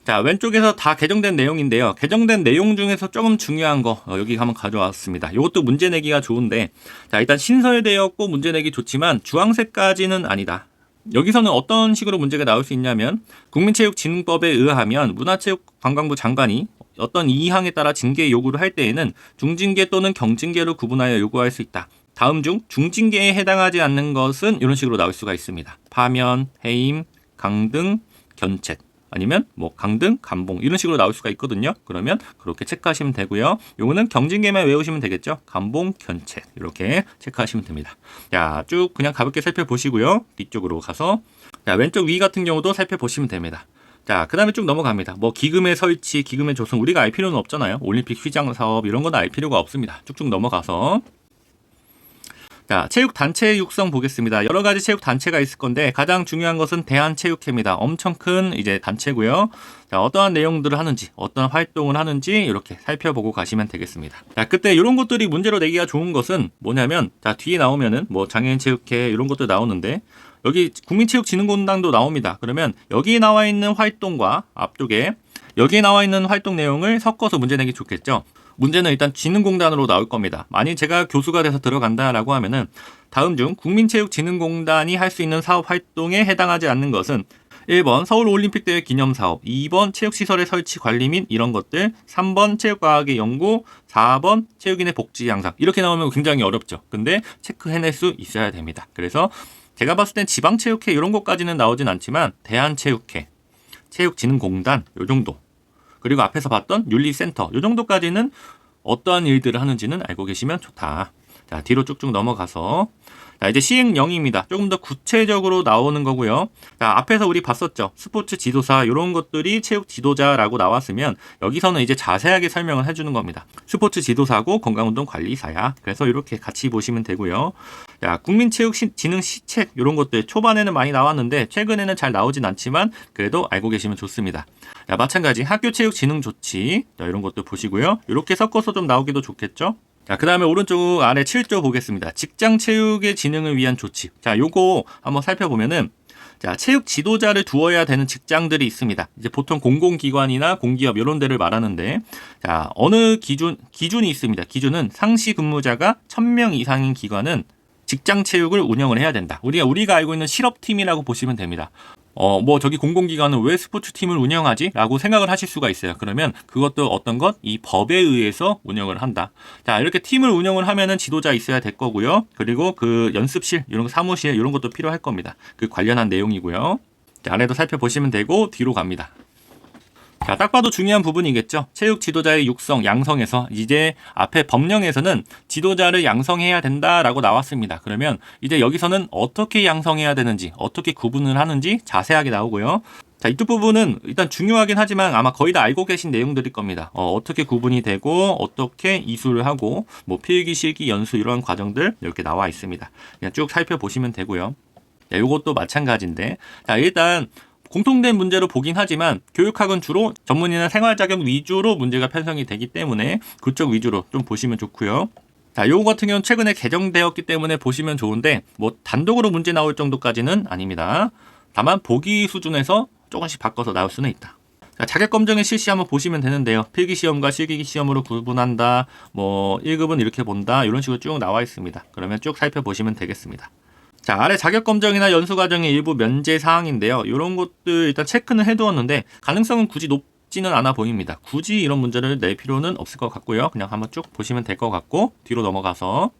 자, 왼쪽에서 다 개정된 내용인데요. 개정된 내용 중에서 조금 중요한 거 여기 한번 가져왔습니다. 이것도 문제 내기가 좋은데 자, 일단 신설되었고 문제 내기 좋지만 주황색까지는 아니다. 여기서는 어떤 식으로 문제가 나올 수 있냐면 국민체육진흥법에 의하면 문화체육관광부 장관이 어떤 이항에 따라 징계 요구를 할 때에는 중징계 또는 경징계로 구분하여 요구할 수 있다. 다음 중 중징계에 해당하지 않는 것은 이런 식으로 나올 수가 있습니다. 파면, 해임, 강등, 견책. 아니면 뭐 강등, 감봉 이런 식으로 나올 수가 있거든요. 그러면 그렇게 체크하시면 되고요. 요거는 경징계만 외우시면 되겠죠. 감봉, 견책 이렇게 체크하시면 됩니다. 자, 쭉 그냥 가볍게 살펴보시고요. 뒤쪽으로 가서 자, 왼쪽 위 같은 경우도 살펴보시면 됩니다. 자, 그 다음에 쭉 넘어갑니다. 뭐 기금의 설치, 기금의 조성 우리가 알 필요는 없잖아요. 올림픽 휘장 사업 이런 건 알 필요가 없습니다. 쭉쭉 넘어가서 자, 체육단체 육성 보겠습니다. 여러 가지 체육단체가 있을 건데 가장 중요한 것은 대한체육회입니다. 엄청 큰 이제 단체고요. 자, 어떠한 내용들을 하는지, 어떤 활동을 하는지 이렇게 살펴보고 가시면 되겠습니다. 자, 그때 이런 것들이 문제로 내기가 좋은 것은 뭐냐면 자, 뒤에 나오면은 뭐 장애인체육회 이런 것도 나오는데 여기 국민체육진흥공단도 나옵니다. 그러면 여기 나와 있는 활동과 앞쪽에 여기에 나와 있는 활동 내용을 섞어서 문제 내기 좋겠죠. 문제는 일단 진흥공단으로 나올 겁니다. 만약 제가 교수가 돼서 들어간다라고 하면은 다음 중 국민체육진흥공단이 할 수 있는 사업 활동에 해당하지 않는 것은 1번 서울올림픽대회 기념사업, 2번 체육시설의 설치 관리 및 이런 것들, 3번 체육과학의 연구, 4번 체육인의 복지 향상. 이렇게 나오면 굉장히 어렵죠. 근데 체크해낼 수 있어야 됩니다. 그래서 제가 봤을 땐 지방체육회 이런 것까지는 나오진 않지만 대한체육회, 체육진흥공단 요 정도. 그리고 앞에서 봤던 윤리센터 요 정도까지는 어떠한 일들을 하는지는 알고 계시면 좋다. 자, 뒤로 쭉쭉 넘어가서 자, 이제 시행령입니다. 조금 더 구체적으로 나오는 거고요. 자, 앞에서 우리 봤었죠. 스포츠 지도사 이런 것들이 체육 지도자라고 나왔으면 여기서는 이제 자세하게 설명을 해주는 겁니다. 스포츠 지도사고 건강운동 관리사야. 그래서 이렇게 같이 보시면 되고요. 자, 국민체육진흥 시책 이런 것들 초반에는 많이 나왔는데 최근에는 잘 나오진 않지만 그래도 알고 계시면 좋습니다. 자, 마찬가지 학교체육진흥 조치 이런 것도 보시고요. 이렇게 섞어서 좀 나오기도 좋겠죠. 자, 그 다음에 오른쪽 아래 7조 보겠습니다. 직장 체육의 진흥을 위한 조치. 자, 요거 한번 살펴보면은 자, 체육 지도자를 두어야 되는 직장들이 있습니다. 이제 보통 공공기관이나 공기업 이런 데를 말하는데 자, 어느 기준이 있습니다. 기준은 상시 근무자가 1000명 이상인 기관은 직장 체육을 운영을 해야 된다. 우리가 알고 있는 실업팀이라고 보시면 됩니다. 뭐 저기 공공기관은 왜 스포츠팀을 운영하지? 라고 생각을 하실 수가 있어요. 그러면 그것도 어떤 것? 이 법에 의해서 운영을 한다. 자, 이렇게 팀을 운영을 하면은 지도자 있어야 될 거고요. 그리고 그 연습실, 이런 거 사무실, 이런 것도 필요할 겁니다. 그 관련한 내용이고요. 자, 아래도 살펴보시면 되고 뒤로 갑니다. 자, 딱 봐도 중요한 부분이겠죠. 체육 지도자의 육성, 양성에서 이제 앞에 법령에서는 지도자를 양성해야 된다라고 나왔습니다. 그러면 이제 여기서는 어떻게 양성해야 되는지, 어떻게 구분을 하는지 자세하게 나오고요. 자, 이쪽 부분은 일단 중요하긴 하지만 아마 거의 다 알고 계신 내용들일 겁니다. 어떻게 구분이 되고 어떻게 이수를 하고 뭐 필기, 실기, 연수 이런 과정들 이렇게 나와 있습니다. 그냥 쭉 살펴보시면 되고요. 자, 요것도 마찬가지인데, 자, 일단 공통된 문제로 보긴 하지만 교육학은 주로 전문이나 생활 자격 위주로 문제가 편성이 되기 때문에 그쪽 위주로 좀 보시면 좋고요. 자, 요거 같은 경우는 최근에 개정되었기 때문에 보시면 좋은데 뭐 단독으로 문제 나올 정도까지는 아닙니다. 다만 보기 수준에서 조금씩 바꿔서 나올 수는 있다. 자, 자격 검정의 실시 한번 보시면 되는데요. 필기 시험과 실기 시험으로 구분한다. 뭐 1급은 이렇게 본다. 이런 식으로 쭉 나와 있습니다. 그러면 쭉 살펴보시면 되겠습니다. 자, 아래 자격 검정이나 연수 과정의 일부 면제 사항인데요. 이런 것들 일단 체크는 해두었는데 가능성은 굳이 높지는 않아 보입니다. 굳이 이런 문제를 낼 필요는 없을 것 같고요. 그냥 한번 쭉 보시면 될 것 같고 뒤로 넘어가서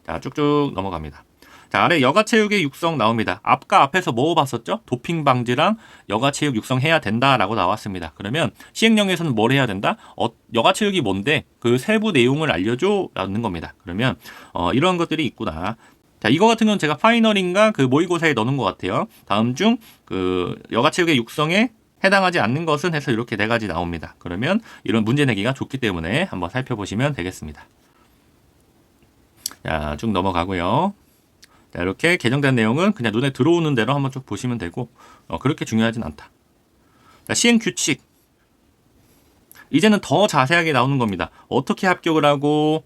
자, 쭉쭉 넘어갑니다. 자, 아래 여가체육의 육성 나옵니다. 앞에서 뭐 봤었죠? 도핑 방지랑 여가체육 육성해야 된다라고 나왔습니다. 그러면 시행령에서는 뭘 해야 된다? 여가체육이 뭔데? 그 세부 내용을 알려줘라는 겁니다. 그러면 이런 것들이 있구나. 자, 이거 같은 건 제가 파이널인가 그 모의고사에 넣는 것 같아요. 다음 중 그 여가체육의 육성에 해당하지 않는 것은 해서 이렇게 4가지 나옵니다. 그러면 이런 문제 내기가 좋기 때문에 한번 살펴보시면 되겠습니다. 자, 쭉 넘어가고요. 자, 이렇게 개정된 내용은 그냥 눈에 들어오는 대로 한번 쭉 보시면 되고 그렇게 중요하진 않다. 자, 시행 규칙. 이제는 더 자세하게 나오는 겁니다. 어떻게 합격을 하고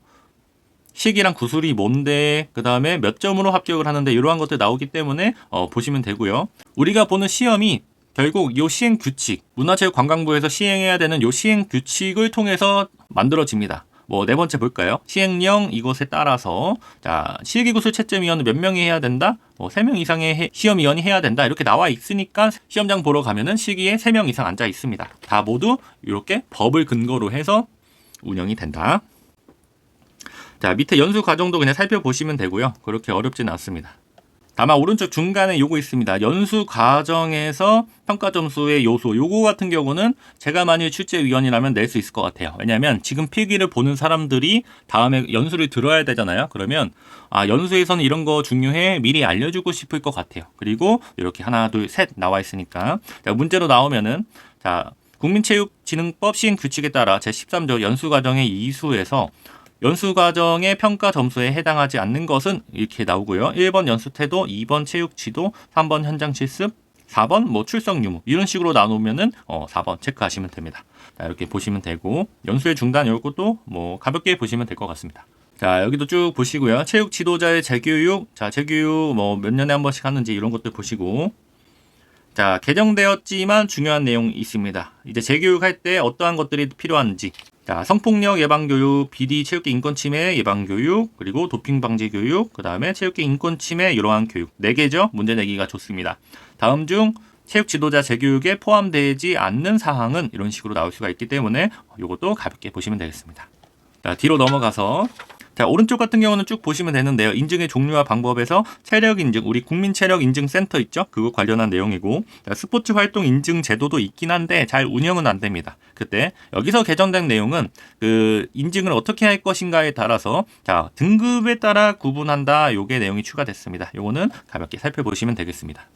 시기랑 구술이 뭔데, 그 다음에 몇 점으로 합격을 하는데 이러한 것들 나오기 때문에 보시면 되고요. 우리가 보는 시험이 결국 이 시행 규칙, 문화체육관광부에서 시행해야 되는 이 시행 규칙을 통해서 만들어집니다. 뭐 4번째 볼까요? 시행령 이것에 따라서 자, 실기구술 채점위원은 몇 명이 해야 된다? 3명 이상의 시험위원이 해야 된다. 이렇게 나와 있으니까 시험장 보러 가면은 실기에 3명 이상 앉아 있습니다. 다 모두 이렇게 법을 근거로 해서 운영이 된다. 자, 밑에 연수 과정도 그냥 살펴보시면 되고요. 그렇게 어렵지는 않습니다. 다만 오른쪽 중간에 요거 있습니다. 연수 과정에서 평가 점수의 요소, 요거 같은 경우는 제가 만일 출제위원이라면 낼 수 있을 것 같아요. 왜냐하면 지금 필기를 보는 사람들이 다음에 연수를 들어야 되잖아요. 그러면 연수에서는 이런 거 중요해 미리 알려주고 싶을 것 같아요. 그리고 이렇게 하나, 둘, 셋 나와 있으니까 자, 문제로 나오면은 자, 국민체육진흥법 시행 규칙에 따라 제13조 연수 과정의 이수에서 연수 과정의 평가 점수에 해당하지 않는 것은 이렇게 나오고요. 1번 연수 태도, 2번 체육 지도, 3번 현장 실습, 4번 뭐 출석 유무 이런 식으로 나누면은 4번 체크하시면 됩니다. 자, 이렇게 보시면 되고 연수의 중단 이것도 뭐 가볍게 보시면 될 것 같습니다. 자, 여기도 쭉 보시고요. 체육 지도자의 재교육, 자, 재교육 뭐 몇 년에 한 번씩 하는지 이런 것들 보시고 자, 개정되었지만 중요한 내용이 있습니다. 이제 재교육할 때 어떠한 것들이 필요한지 자, 성폭력 예방교육, 비리 체육계 인권침해 예방교육, 그리고 도핑 방지 교육, 그 다음에 체육계 인권침해 이러한 교육 4개죠. 문제 내기가 좋습니다. 다음 중 체육 지도자 재교육에 포함되지 않는 사항은 이런 식으로 나올 수가 있기 때문에 이것도 가볍게 보시면 되겠습니다. 자, 뒤로 넘어가서 자, 오른쪽 같은 경우는 쭉 보시면 되는데요. 인증의 종류와 방법에서 체력 인증, 우리 국민 체력 인증 센터 있죠? 그거 관련한 내용이고 자, 스포츠 활동 인증 제도도 있긴 한데 잘 운영은 안 됩니다. 그때 여기서 개정된 내용은 그 인증을 어떻게 할 것인가에 따라서 자, 등급에 따라 구분한다. 요게 내용이 추가됐습니다. 요거는 가볍게 살펴보시면 되겠습니다.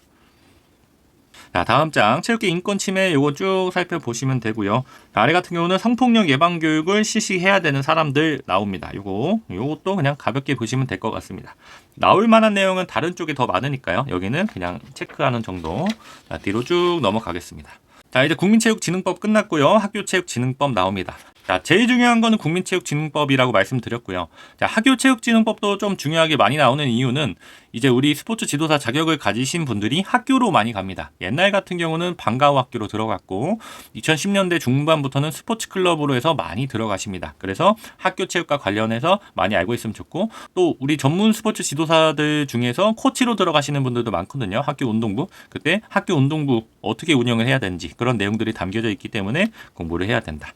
자, 다음 장 체육계 인권 침해 요거 쭉 살펴보시면 되고요. 자, 아래 같은 경우는 성폭력 예방 교육을 실시해야 되는 사람들 나옵니다. 요것도 그냥 가볍게 보시면 될 것 같습니다. 나올 만한 내용은 다른 쪽이 더 많으니까요. 여기는 그냥 체크하는 정도. 자, 뒤로 쭉 넘어가겠습니다. 자, 이제 국민체육진흥법 끝났고요. 학교체육진흥법 나옵니다. 자, 제일 중요한 거는 국민체육진흥법이라고 말씀드렸고요. 자, 학교체육진흥법도 좀 중요하게 많이 나오는 이유는 이제 우리 스포츠 지도사 자격을 가지신 분들이 학교로 많이 갑니다. 옛날 같은 경우는 방과후 학교로 들어갔고 2010년대 중반부터는 스포츠 클럽으로 해서 많이 들어가십니다. 그래서 학교 체육과 관련해서 많이 알고 있으면 좋고 또 우리 전문 스포츠 지도사들 중에서 코치로 들어가시는 분들도 많거든요. 학교 운동부. 그때 학교 운동부 어떻게 운영을 해야 되는지 그런 내용들이 담겨져 있기 때문에 공부를 해야 된다.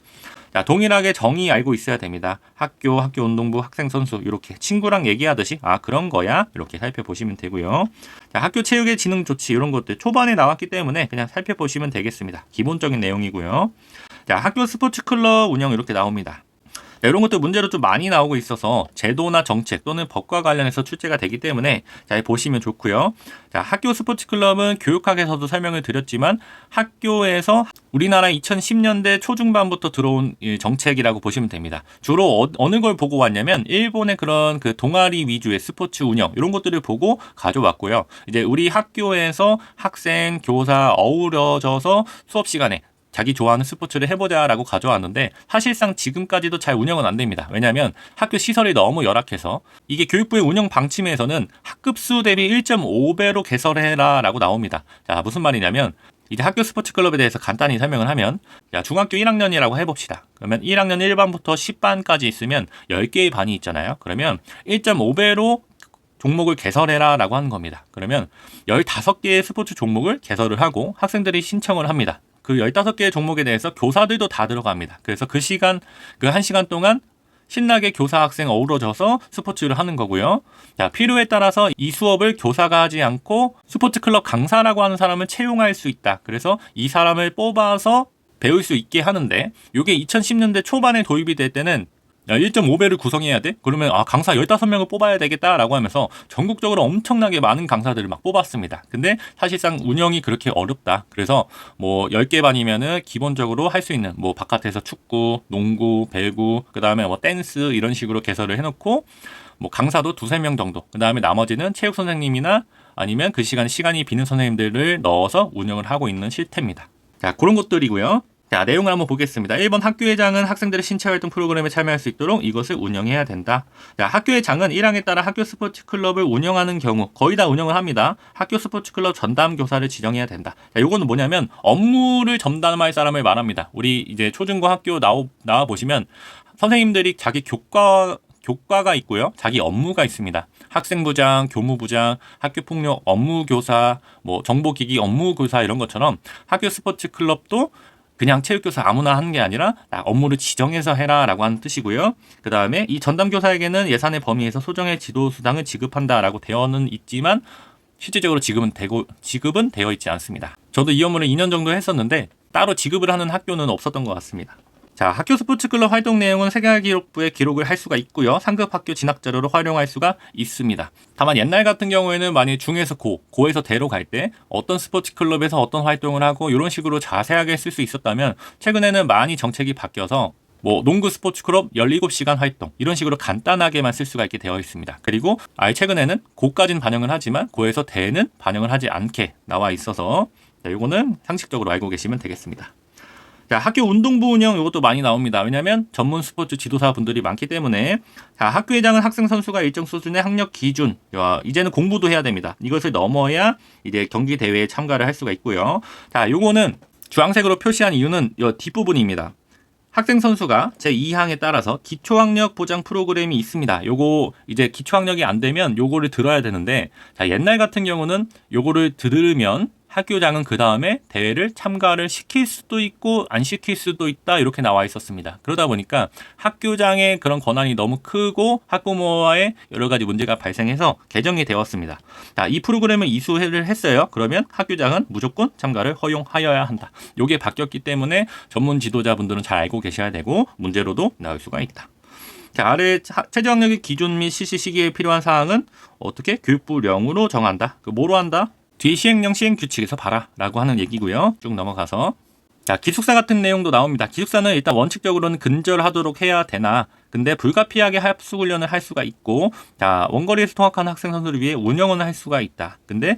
자, 동일하게 정의 알고 있어야 됩니다. 학교 운동부, 학생, 선수 이렇게 친구랑 얘기하듯이 그런 거야 이렇게 살펴보시면 되고요. 자, 학교 체육의 진흥 조치 이런 것들 초반에 나왔기 때문에 그냥 살펴보시면 되겠습니다. 기본적인 내용이고요. 자, 학교 스포츠 클럽 운영 이렇게 나옵니다. 자, 이런 것도 문제로 좀 많이 나오고 있어서 제도나 정책 또는 법과 관련해서 출제가 되기 때문에 잘 보시면 좋고요. 자, 학교 스포츠 클럽은 교육학에서도 설명을 드렸지만 학교에서 우리나라 2010년대 초중반부터 들어온 이 정책이라고 보시면 됩니다. 주로 어느 걸 보고 왔냐면 일본의 그런 그 동아리 위주의 스포츠 운영 이런 것들을 보고 가져왔고요. 이제 우리 학교에서 학생, 교사 어우러져서 수업 시간에 자기 좋아하는 스포츠를 해보자라고 가져왔는데 사실상 지금까지도 잘 운영은 안 됩니다. 왜냐하면 학교 시설이 너무 열악해서 이게 교육부의 운영 방침에서는 학급 수 대비 1.5배로 개설해라라고 나옵니다. 자, 무슨 말이냐면 이제 학교 스포츠 클럽에 대해서 간단히 설명을 하면 야, 중학교 1학년이라고 해봅시다. 그러면 1학년 1반부터 10반까지 있으면 10개의 반이 있잖아요. 그러면 1.5배로 종목을 개설해라 라고 하는 겁니다. 그러면 15개의 스포츠 종목을 개설을 하고 학생들이 신청을 합니다. 그 15개의 종목에 대해서 교사들도 다 들어갑니다. 그래서 그 1시간 동안 신나게 교사 학생 어우러져서 스포츠를 하는 거고요. 자, 필요에 따라서 이 수업을 교사가 하지 않고 스포츠 클럽 강사라고 하는 사람을 채용할 수 있다. 그래서 이 사람을 뽑아서 배울 수 있게 하는데 이게 2010년대 초반에 도입이 될 때는 1.5배를 구성해야 돼? 그러면 강사 15명을 뽑아야 되겠다라고 하면서 전국적으로 엄청나게 많은 강사들을 막 뽑았습니다. 근데 사실상 운영이 그렇게 어렵다. 그래서 뭐 10개 반이면은 기본적으로 할 수 있는 뭐 바깥에서 축구, 농구, 배구, 그다음에 뭐 댄스 이런 식으로 개설을 해놓고 뭐 강사도 2-3명 정도. 그다음에 나머지는 체육 선생님이나 아니면 그 시간이 비는 선생님들을 넣어서 운영을 하고 있는 실태입니다. 자, 그런 것들이고요. 자, 내용을 한번 보겠습니다. 1번 학교회장은 학생들의 신체활동 프로그램에 참여할 수 있도록 이것을 운영해야 된다. 자, 학교회장은 1항에 따라 학교 스포츠 클럽을 운영하는 경우 거의 다 운영을 합니다. 학교 스포츠 클럽 전담 교사를 지정해야 된다. 자, 요거는 뭐냐면 업무를 전담할 사람을 말합니다. 우리 이제 초중고 학교 나와 보시면 선생님들이 자기 교과가 있고요. 자기 업무가 있습니다. 학생부장, 교무부장, 학교폭력 업무교사, 뭐 정보기기 업무교사 이런 것처럼 학교 스포츠 클럽도 그냥 체육교사 아무나 하는 게 아니라 업무를 지정해서 해라라고 하는 뜻이고요. 그 다음에 이 전담교사에게는 예산의 범위에서 소정의 지도수당을 지급한다라고 되어는 있지만 실질적으로 지급은 되어 있지 않습니다. 저도 이 업무를 2년 정도 했었는데 따로 지급을 하는 학교는 없었던 것 같습니다. 자, 학교 스포츠 클럽 활동 내용은 생활기록부에 기록을 할 수가 있고요. 상급 학교 진학 자료로 활용할 수가 있습니다. 다만 옛날 같은 경우에는 만약 중에서 고에서 대로 갈 때 어떤 스포츠 클럽에서 어떤 활동을 하고 이런 식으로 자세하게 쓸 수 있었다면 최근에는 많이 정책이 바뀌어서 뭐 농구 스포츠 클럽 17시간 활동 이런 식으로 간단하게만 쓸 수가 있게 되어 있습니다. 그리고 아예 최근에는 고까지는 반영을 하지만 고에서 대는 반영을 하지 않게 나와 있어서 이거는 상식적으로 알고 계시면 되겠습니다. 자, 학교 운동부 운영 이것도 많이 나옵니다. 왜냐하면 전문 스포츠 지도사분들이 많기 때문에 자, 학교회장은 학생 선수가 일정 수준의 학력 기준 이제는 공부도 해야 됩니다. 이것을 넘어야 이제 경기 대회에 참가를 할 수가 있고요. 자, 요거는 주황색으로 표시한 이유는 이 뒷부분입니다. 학생 선수가 제2항에 따라서 기초학력 보장 프로그램이 있습니다. 요거 이제 기초학력이 안 되면 요거를 들어야 되는데 자, 옛날 같은 경우는 요거를 들으면 학교장은 그 다음에 대회를 참가를 시킬 수도 있고 안 시킬 수도 있다 이렇게 나와 있었습니다. 그러다 보니까 학교장의 그런 권한이 너무 크고 학부모와의 여러 가지 문제가 발생해서 개정이 되었습니다. 자, 이 프로그램을 이수를 했어요. 그러면 학교장은 무조건 참가를 허용하여야 한다. 이게 바뀌었기 때문에 전문 지도자분들은 잘 알고 계셔야 되고 문제로도 나올 수가 있다. 자, 아래 최저학력의 기준 및 실시 시기에 필요한 사항은 어떻게 교육부령으로 정한다. 뭐로 한다? 뒤에 시행령 시행규칙에서 봐라 라고 하는 얘기고요. 쭉 넘어가서 자, 기숙사 같은 내용도 나옵니다. 기숙사는 일단 원칙적으로는 근절하도록 해야 되나 근데 불가피하게 합숙훈련을 할 수가 있고 자, 원거리에서 통학하는 학생 선수를 위해 운영은 할 수가 있다. 근데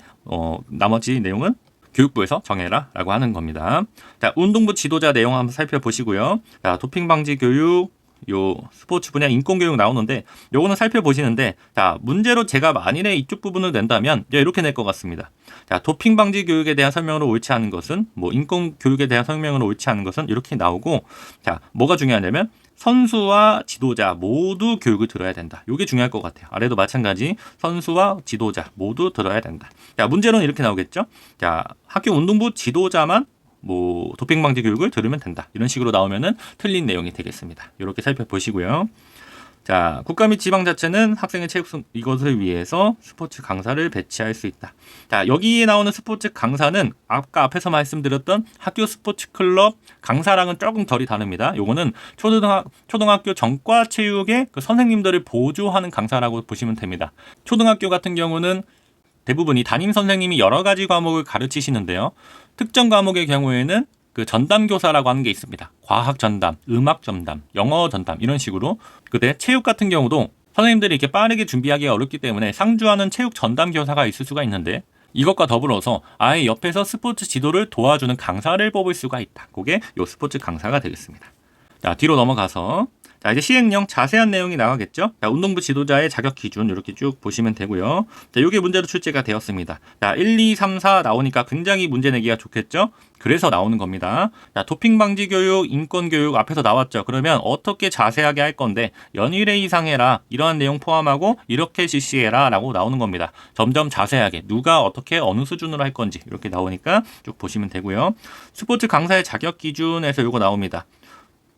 나머지 내용은 교육부에서 정해라 라고 하는 겁니다. 자, 운동부 지도자 내용 한번 살펴보시고요. 자, 도핑 방지 교육 요 스포츠 분야 인권교육 나오는데 요거는 살펴보시는데 자, 문제로 제가 만일에 이쪽 부분을 낸다면 이렇게 낼 것 같습니다. 자, 도핑 방지 교육에 대한 설명으로 옳지 않은 것은 뭐 인권 교육에 대한 설명으로 옳지 않은 것은 이렇게 나오고 자, 뭐가 중요하냐면 선수와 지도자 모두 교육을 들어야 된다. 이게 중요할 것 같아요. 아래도 마찬가지 선수와 지도자 모두 들어야 된다. 자, 문제로는 이렇게 나오겠죠. 자, 학교 운동부 지도자만 뭐 도핑 방지 교육을 들으면 된다. 이런 식으로 나오면은 틀린 내용이 되겠습니다. 이렇게 살펴보시고요. 자, 국가 및 지방 자체는 학생의 체육 이것을 위해서 스포츠 강사를 배치할 수 있다. 자, 여기에 나오는 스포츠 강사는 아까 앞에서 말씀드렸던 학교 스포츠 클럽 강사랑은 조금 덜이 다릅니다. 요거는 초등학교 전과 체육의 그 선생님들을 보조하는 강사라고 보시면 됩니다. 초등학교 같은 경우는 대부분이 담임 선생님이 여러 가지 과목을 가르치시는데요. 특정 과목의 경우에는 그 전담 교사라고 하는 게 있습니다. 과학 전담, 음악 전담, 영어 전담 이런 식으로. 근데 체육 같은 경우도 선생님들이 이렇게 빠르게 준비하기가 어렵기 때문에 상주하는 체육 전담 교사가 있을 수가 있는데 이것과 더불어서 아예 옆에서 스포츠 지도를 도와주는 강사를 뽑을 수가 있다. 그게 요 스포츠 강사가 되겠습니다. 자, 뒤로 넘어가서 자, 이제 시행령 자세한 내용이 나가겠죠. 자, 운동부 지도자의 자격 기준 이렇게 쭉 보시면 되고요. 자, 요게 문제로 출제가 되었습니다. 자, 1, 2, 3, 4 나오니까 굉장히 문제 내기가 좋겠죠. 그래서 나오는 겁니다. 자, 도핑 방지 교육, 인권 교육 앞에서 나왔죠. 그러면 어떻게 자세하게 할 건데 연일회 이상 해라. 이러한 내용 포함하고 이렇게 실시해라 라고 나오는 겁니다. 점점 자세하게 누가 어떻게 어느 수준으로 할 건지 이렇게 나오니까 쭉 보시면 되고요. 스포츠 강사의 자격 기준에서 요거 나옵니다.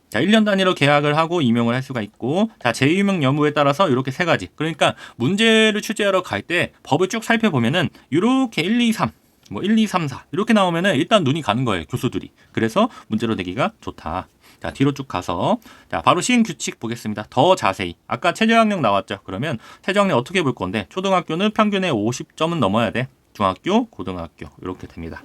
자, 1년 단위로 계약을 하고 임용을 할 수가 있고, 자, 재임용 여부에 따라서 이렇게 세 가지. 그러니까 문제를 출제하러 갈 때 법을 쭉 살펴보면은 이렇게 1, 2, 3, 뭐 1, 2, 3, 4 이렇게 나오면은 일단 눈이 가는 거예요, 교수들이. 그래서 문제로 내기가 좋다. 자, 뒤로 쭉 가서 자, 바로 시행 규칙 보겠습니다. 더 자세히. 아까 최저학력 나왔죠. 그러면 최저학력 어떻게 볼 건데 초등학교는 평균에 50점은 넘어야 돼. 중학교, 고등학교 이렇게 됩니다.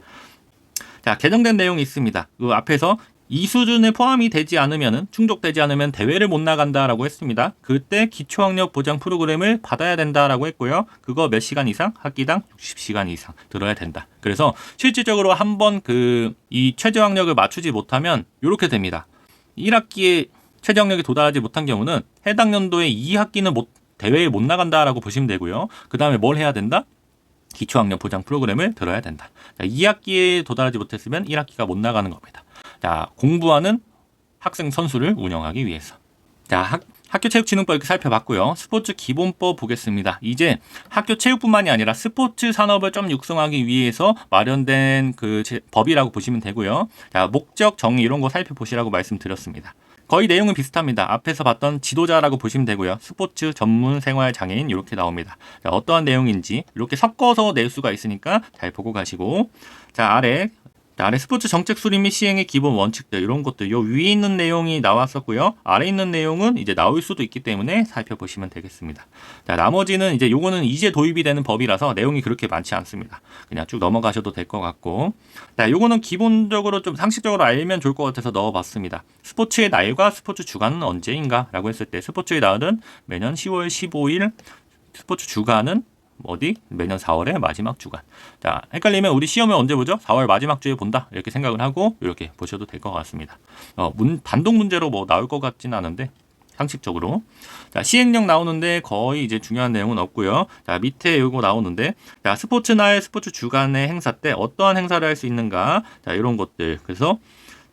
자, 개정된 내용이 있습니다. 그 앞에서 이 수준에 포함이 되지 않으면 충족되지 않으면 대회를 못 나간다라고 했습니다. 그때 기초학력 보장 프로그램을 받아야 된다라고 했고요. 그거 몇 시간 이상? 학기당 60시간 이상 들어야 된다. 그래서 실질적으로 한번 이 최저학력을 맞추지 못하면 이렇게 됩니다. 1학기에 최저학력에 도달하지 못한 경우는 해당 연도에 2학기는 대회에 못 나간다라고 보시면 되고요. 그 다음에 뭘 해야 된다? 기초학력 보장 프로그램을 들어야 된다. 자, 2학기에 도달하지 못했으면 1학기가 못 나가는 겁니다. 자, 공부하는 학생 선수를 운영하기 위해서. 자, 학교 체육진흥법 이렇게 살펴봤고요. 스포츠 기본법 보겠습니다. 이제 학교 체육뿐만이 아니라 스포츠 산업을 좀 육성하기 위해서 마련된 법이라고 보시면 되고요. 자, 목적, 정의 이런 거 살펴보시라고 말씀드렸습니다. 거의 내용은 비슷합니다. 앞에서 봤던 지도자라고 보시면 되고요. 스포츠 전문 생활 장애인 이렇게 나옵니다. 자, 어떠한 내용인지 이렇게 섞어서 낼 수가 있으니까 잘 보고 가시고, 자, 아래 스포츠 정책 수립 및 시행의 기본 원칙들 이런 것들 요 위에 있는 내용이 나왔었고요. 아래 있는 내용은 이제 나올 수도 있기 때문에 살펴보시면 되겠습니다. 자, 나머지는 이제 요거는 이제 도입이 되는 법이라서 내용이 그렇게 많지 않습니다. 그냥 쭉 넘어가셔도 될 것 같고, 자, 요거는 기본적으로 좀 상식적으로 알면 좋을 것 같아서 넣어봤습니다. 스포츠의 날과 스포츠 주간은 언제인가? 라고 했을 때 스포츠의 날은 매년 10월 15일, 스포츠 주간은 매년 4월의 마지막 주간. 자, 헷갈리면 우리 시험을 언제 보죠? 4월 마지막 주에 본다. 이렇게 생각을 하고 이렇게 보셔도 될 것 같습니다. 단독 문제로 나올 것 같진 않은데 상식적으로. 자, 시행령 나오는데 거의 이제 중요한 내용은 없고요. 자, 밑에 이거 나오는데 자, 스포츠 날, 스포츠 주간의 행사 때 어떠한 행사를 할 수 있는가? 자, 이런 것들. 그래서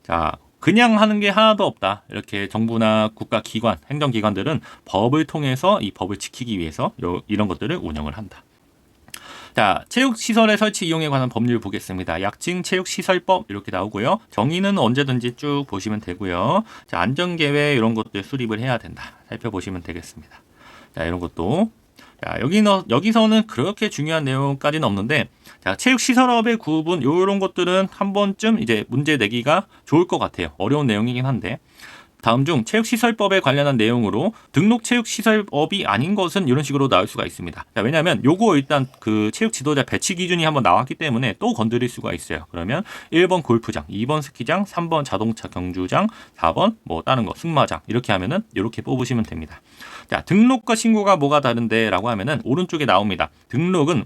자, 그냥 하는 게 하나도 없다. 이렇게 정부나 국가기관, 행정기관들은 법을 통해서 이 법을 지키기 위해서 이런 것들을 운영을 한다. 자, 체육시설의 설치 이용에 관한 법률 보겠습니다. 약칭 체육시설법 이렇게 나오고요. 정의는 언제든지 쭉 보시면 되고요. 자, 안전계획 이런 것들 수립을 해야 된다. 살펴보시면 되겠습니다. 자, 이런 것도. 자, 여기서는 그렇게 중요한 내용까지는 없는데, 자, 체육시설업의 구분, 요런 것들은 한 번쯤 이제 문제 내기가 좋을 것 같아요. 어려운 내용이긴 한데. 다음 중 체육시설법에 관련한 내용으로 등록 체육시설업이 아닌 것은 이런 식으로 나올 수가 있습니다. 자, 왜냐하면 요거 일단 체육 지도자 배치 기준이 한번 나왔기 때문에 또 건드릴 수가 있어요. 그러면 1번 골프장, 2번 스키장, 3번 자동차 경주장, 4번 다른 거 승마장 이렇게 하면은 이렇게 뽑으시면 됩니다. 자, 등록과 신고가 뭐가 다른데 라고 하면은 오른쪽에 나옵니다. 등록은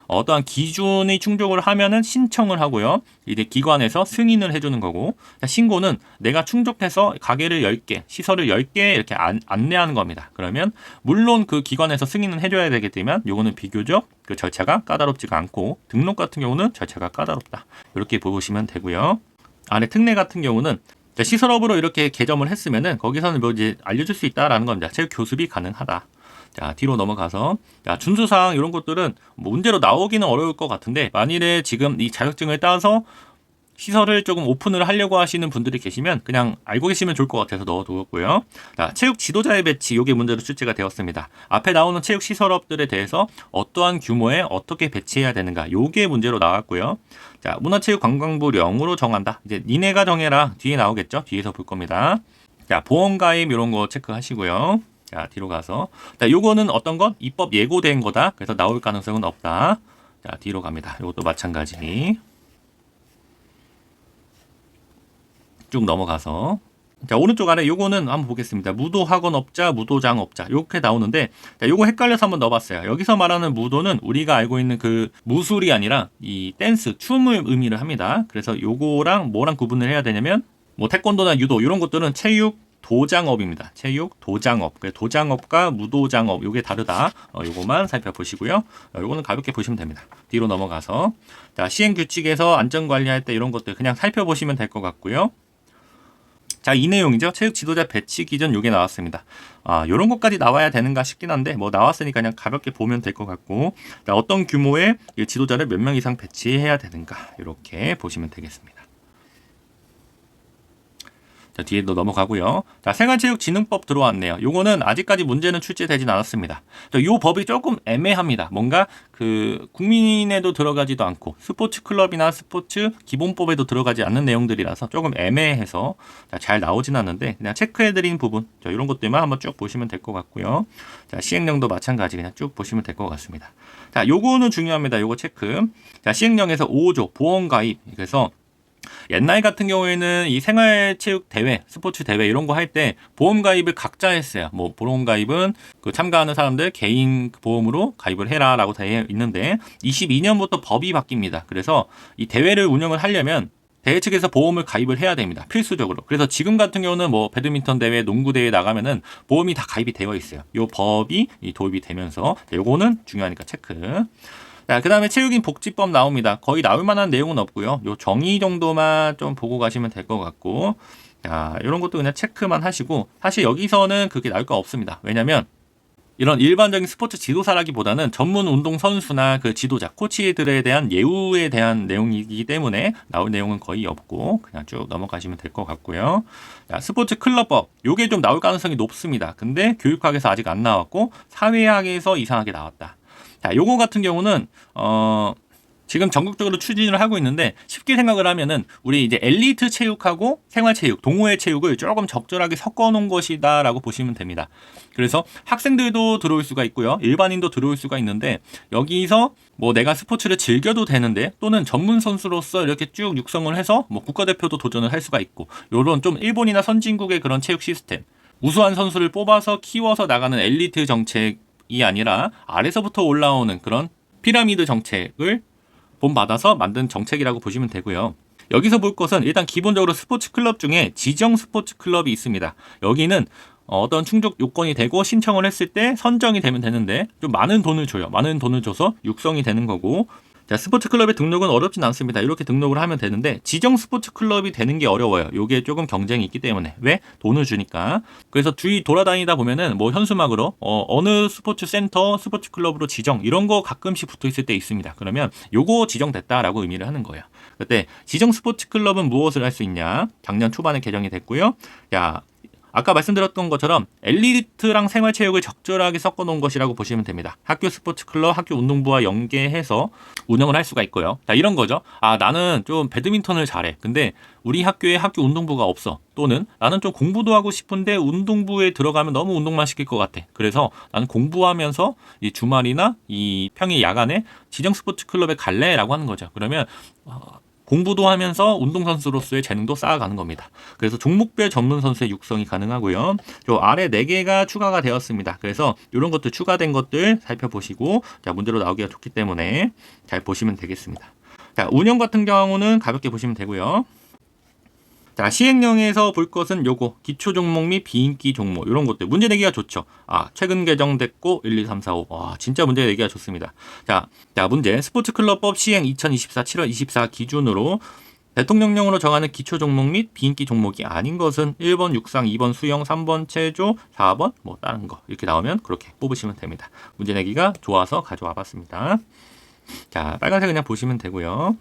어떠한 기준이 충족을 하면은 신청을 하고요. 이제 기관에서 승인을 해주는 거고, 자, 신고는 내가 충족해서 가게를 10개, 시설을 10개 이렇게 안내하는 겁니다. 그러면 물론 그 기관에서 승인은 해줘야 되겠지만 요거는 비교적 그 절차가 까다롭지가 않고, 등록 같은 경우는 절차가 까다롭다. 이렇게 보시면 되고요. 아래 특례 같은 경우는 자, 시설업으로 이렇게 개점을 했으면은 거기서는 이제 알려줄 수 있다라는 겁니다. 체육 교습이 가능하다. 자, 뒤로 넘어가서 자, 준수사항 이런 것들은 문제로 나오기는 어려울 것 같은데 만일에 지금 이 자격증을 따서 시설을 조금 오픈을 하려고 하시는 분들이 계시면 그냥 알고 계시면 좋을 것 같아서 넣어두었고요. 자, 체육 지도자의 배치, 이게 문제로 출제가 되었습니다. 앞에 나오는 체육 시설업들에 대해서 어떠한 규모에 어떻게 배치해야 되는가, 요게 문제로 나왔고요. 자, 문화체육관광부 0으로 정한다. 이제 니네가 정해라. 뒤에 나오겠죠? 뒤에서 볼 겁니다. 자, 보험가입 이런 거 체크하시고요. 자, 뒤로 가서. 자, 요거는 어떤 것? 입법 예고된 거다. 그래서 나올 가능성은 없다. 자, 뒤로 갑니다. 요것도 마찬가지. 쭉 넘어가서. 자, 오른쪽 아래 요거는 한번 보겠습니다. 무도학원업자, 무도장업자. 요렇게 나오는데, 자, 요거 헷갈려서 한번 넣어봤어요. 여기서 말하는 무도는 우리가 알고 있는 그 무술이 아니라 이 댄스, 춤을 의미를 합니다. 그래서 요거랑 뭐랑 구분을 해야 되냐면, 뭐 태권도나 유도 이런 것들은 체육 도장업입니다. 체육 도장업. 도장업과 무도장업 요게 다르다. 요거만 살펴보시고요. 요거는 가볍게 보시면 됩니다. 뒤로 넘어가서 자, 시행 규칙에서 안전 관리할 때 이런 것들 그냥 살펴보시면 될 것 같고요. 자, 이 내용이죠. 체육 지도자 배치 기준 요게 나왔습니다. 요런 것까지 나와야 되는가 싶긴 한데 뭐 나왔으니까 그냥 가볍게 보면 될 것 같고, 자, 어떤 규모의 지도자를 몇 명 이상 배치해야 되는가 이렇게 보시면 되겠습니다. 자, 뒤에도 넘어가고요. 자, 생활체육진흥법 들어왔네요. 요거는 아직까지 문제는 출제되진 않았습니다. 요 법이 조금 애매합니다. 뭔가 그 국민에도 들어가지도 않고 스포츠 클럽이나 스포츠 기본법에도 들어가지 않는 내용들이라서 조금 애매해서 잘 나오진 않는데 그냥 체크해드린 부분, 자, 이런 것들만 한번 쭉 보시면 될 것 같고요. 자, 시행령도 마찬가지 그냥 쭉 보시면 될 것 같습니다. 자, 요거는 중요합니다. 요거 체크. 자, 시행령에서 5조 보험가입. 그래서 옛날 같은 경우에는 이 생활체육 대회, 스포츠 대회 이런 거 할 때 보험 가입을 각자 했어요. 뭐 보험 가입은 그 참가하는 사람들 개인 보험으로 가입을 해라라고 되어 있는데 22년부터 법이 바뀝니다. 그래서 이 대회를 운영을 하려면 대회 측에서 보험을 가입을 해야 됩니다. 필수적으로. 그래서 지금 같은 경우는 뭐 배드민턴 대회, 농구 대회 나가면은 보험이 다 가입이 되어 있어요. 요 법이 도입이 되면서 요거는 중요하니까 체크. 자, 그 다음에 체육인 복지법 나옵니다. 거의 나올 만한 내용은 없고요. 요 정의 정도만 좀 보고 가시면 될 것 같고, 자, 이런 것도 그냥 체크만 하시고, 사실 여기서는 그렇게 나올 거 없습니다. 왜냐면 이런 일반적인 스포츠 지도사라기보다는 전문 운동 선수나 그 지도자, 코치들에 대한 예우에 대한 내용이기 때문에 나올 내용은 거의 없고 그냥 쭉 넘어가시면 될 것 같고요. 자, 스포츠 클럽법, 요게 좀 나올 가능성이 높습니다. 근데 교육학에서 아직 안 나왔고 사회학에서 이상하게 나왔다. 자, 요거 같은 경우는 지금 전국적으로 추진을 하고 있는데 쉽게 생각을 하면은 우리 이제 엘리트 체육하고 생활체육, 동호회 체육을 조금 적절하게 섞어 놓은 것이다라고 보시면 됩니다. 그래서 학생들도 들어올 수가 있고요. 일반인도 들어올 수가 있는데 여기서 뭐 내가 스포츠를 즐겨도 되는데 또는 전문 선수로서 이렇게 쭉 육성을 해서 뭐 국가대표도 도전을 할 수가 있고 요런 좀 일본이나 선진국의 그런 체육 시스템, 우수한 선수를 뽑아서 키워서 나가는 엘리트 정책이 아니라 아래서부터 올라오는 그런 피라미드 정책을 본받아서 만든 정책이라고 보시면 되고요. 여기서 볼 것은 일단 기본적으로 스포츠 클럽 중에 지정 스포츠 클럽이 있습니다. 여기는 어떤 충족 요건이 되고 신청을 했을 때 선정이 되면 되는데 좀 많은 돈을 줘요. 많은 돈을 줘서 육성이 되는 거고, 자, 스포츠 클럽의 등록은 어렵진 않습니다. 이렇게 등록을 하면 되는데 지정 스포츠 클럽이 되는 게 어려워요. 요게 조금 경쟁이 있기 때문에. 왜? 돈을 주니까. 그래서 주위 돌아다니다 보면은 뭐 현수막으로 어느 스포츠 센터, 스포츠 클럽으로 지정 이런 거 가끔씩 붙어 있을 때 있습니다. 그러면 요거 지정됐다라고 의미를 하는 거예요. 그때 지정 스포츠 클럽은 무엇을 할 수 있냐? 작년 초반에 개정이 됐고요. 자, 아까 말씀드렸던 것처럼 엘리트랑 생활체육을 적절하게 섞어 놓은 것이라고 보시면 됩니다. 학교 스포츠 클럽, 학교 운동부와 연계해서 운영을 할 수가 있고요. 자, 이런 거죠. 아, 나는 좀 배드민턴을 잘해. 근데 우리 학교에 학교 운동부가 없어. 또는 나는 좀 공부도 하고 싶은데 운동부에 들어가면 너무 운동만 시킬 것 같아. 그래서 나는 공부하면서 이 주말이나 이 평일 야간에 지정 스포츠 클럽에 갈래라고 하는 거죠. 그러면 공부도 하면서 운동선수로서의 재능도 쌓아가는 겁니다. 그래서 종목별 전문 선수의 육성이 가능하고요. 저 아래 4개가 추가가 되었습니다. 그래서 이런 것들 추가된 것들 살펴보시고, 자, 문제로 나오기가 좋기 때문에 잘 보시면 되겠습니다. 자, 운영 같은 경우는 가볍게 보시면 되고요. 자, 시행령에서 볼 것은 요거 기초 종목 및 비인기 종목 이런 것들 문제 내기가 좋죠. 아, 최근 개정됐고 1, 2, 3, 4, 5. 와, 진짜 문제 내기가 좋습니다. 자, 문제 스포츠클럽법 시행 2024 7월 24 기준으로 대통령령으로 정하는 기초 종목 및 비인기 종목이 아닌 것은 1번 육상, 2번 수영, 3번 체조, 4번 뭐 다른 거 이렇게 나오면 그렇게 뽑으시면 됩니다. 문제 내기가 좋아서 가져와 봤습니다. 자, 빨간색 그냥 보시면 되고요.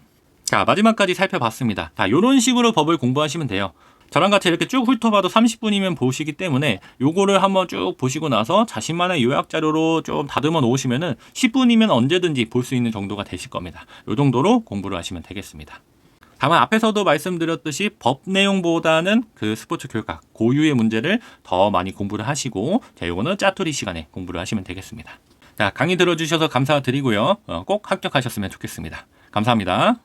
자, 마지막까지 살펴봤습니다. 자, 요런 식으로 법을 공부하시면 돼요. 저랑 같이 이렇게 쭉 훑어봐도 30분이면 보시기 때문에 요거를 한번 쭉 보시고 나서 자신만의 요약 자료로 좀 다듬어 놓으시면은 10분이면 언제든지 볼 수 있는 정도가 되실 겁니다. 요 정도로 공부를 하시면 되겠습니다. 다만 앞에서도 말씀드렸듯이 법 내용보다는 그 스포츠 교육학 고유의 문제를 더 많이 공부를 하시고, 자, 요거는 짜투리 시간에 공부를 하시면 되겠습니다. 자, 강의 들어주셔서 감사드리고요. 꼭 합격하셨으면 좋겠습니다. 감사합니다.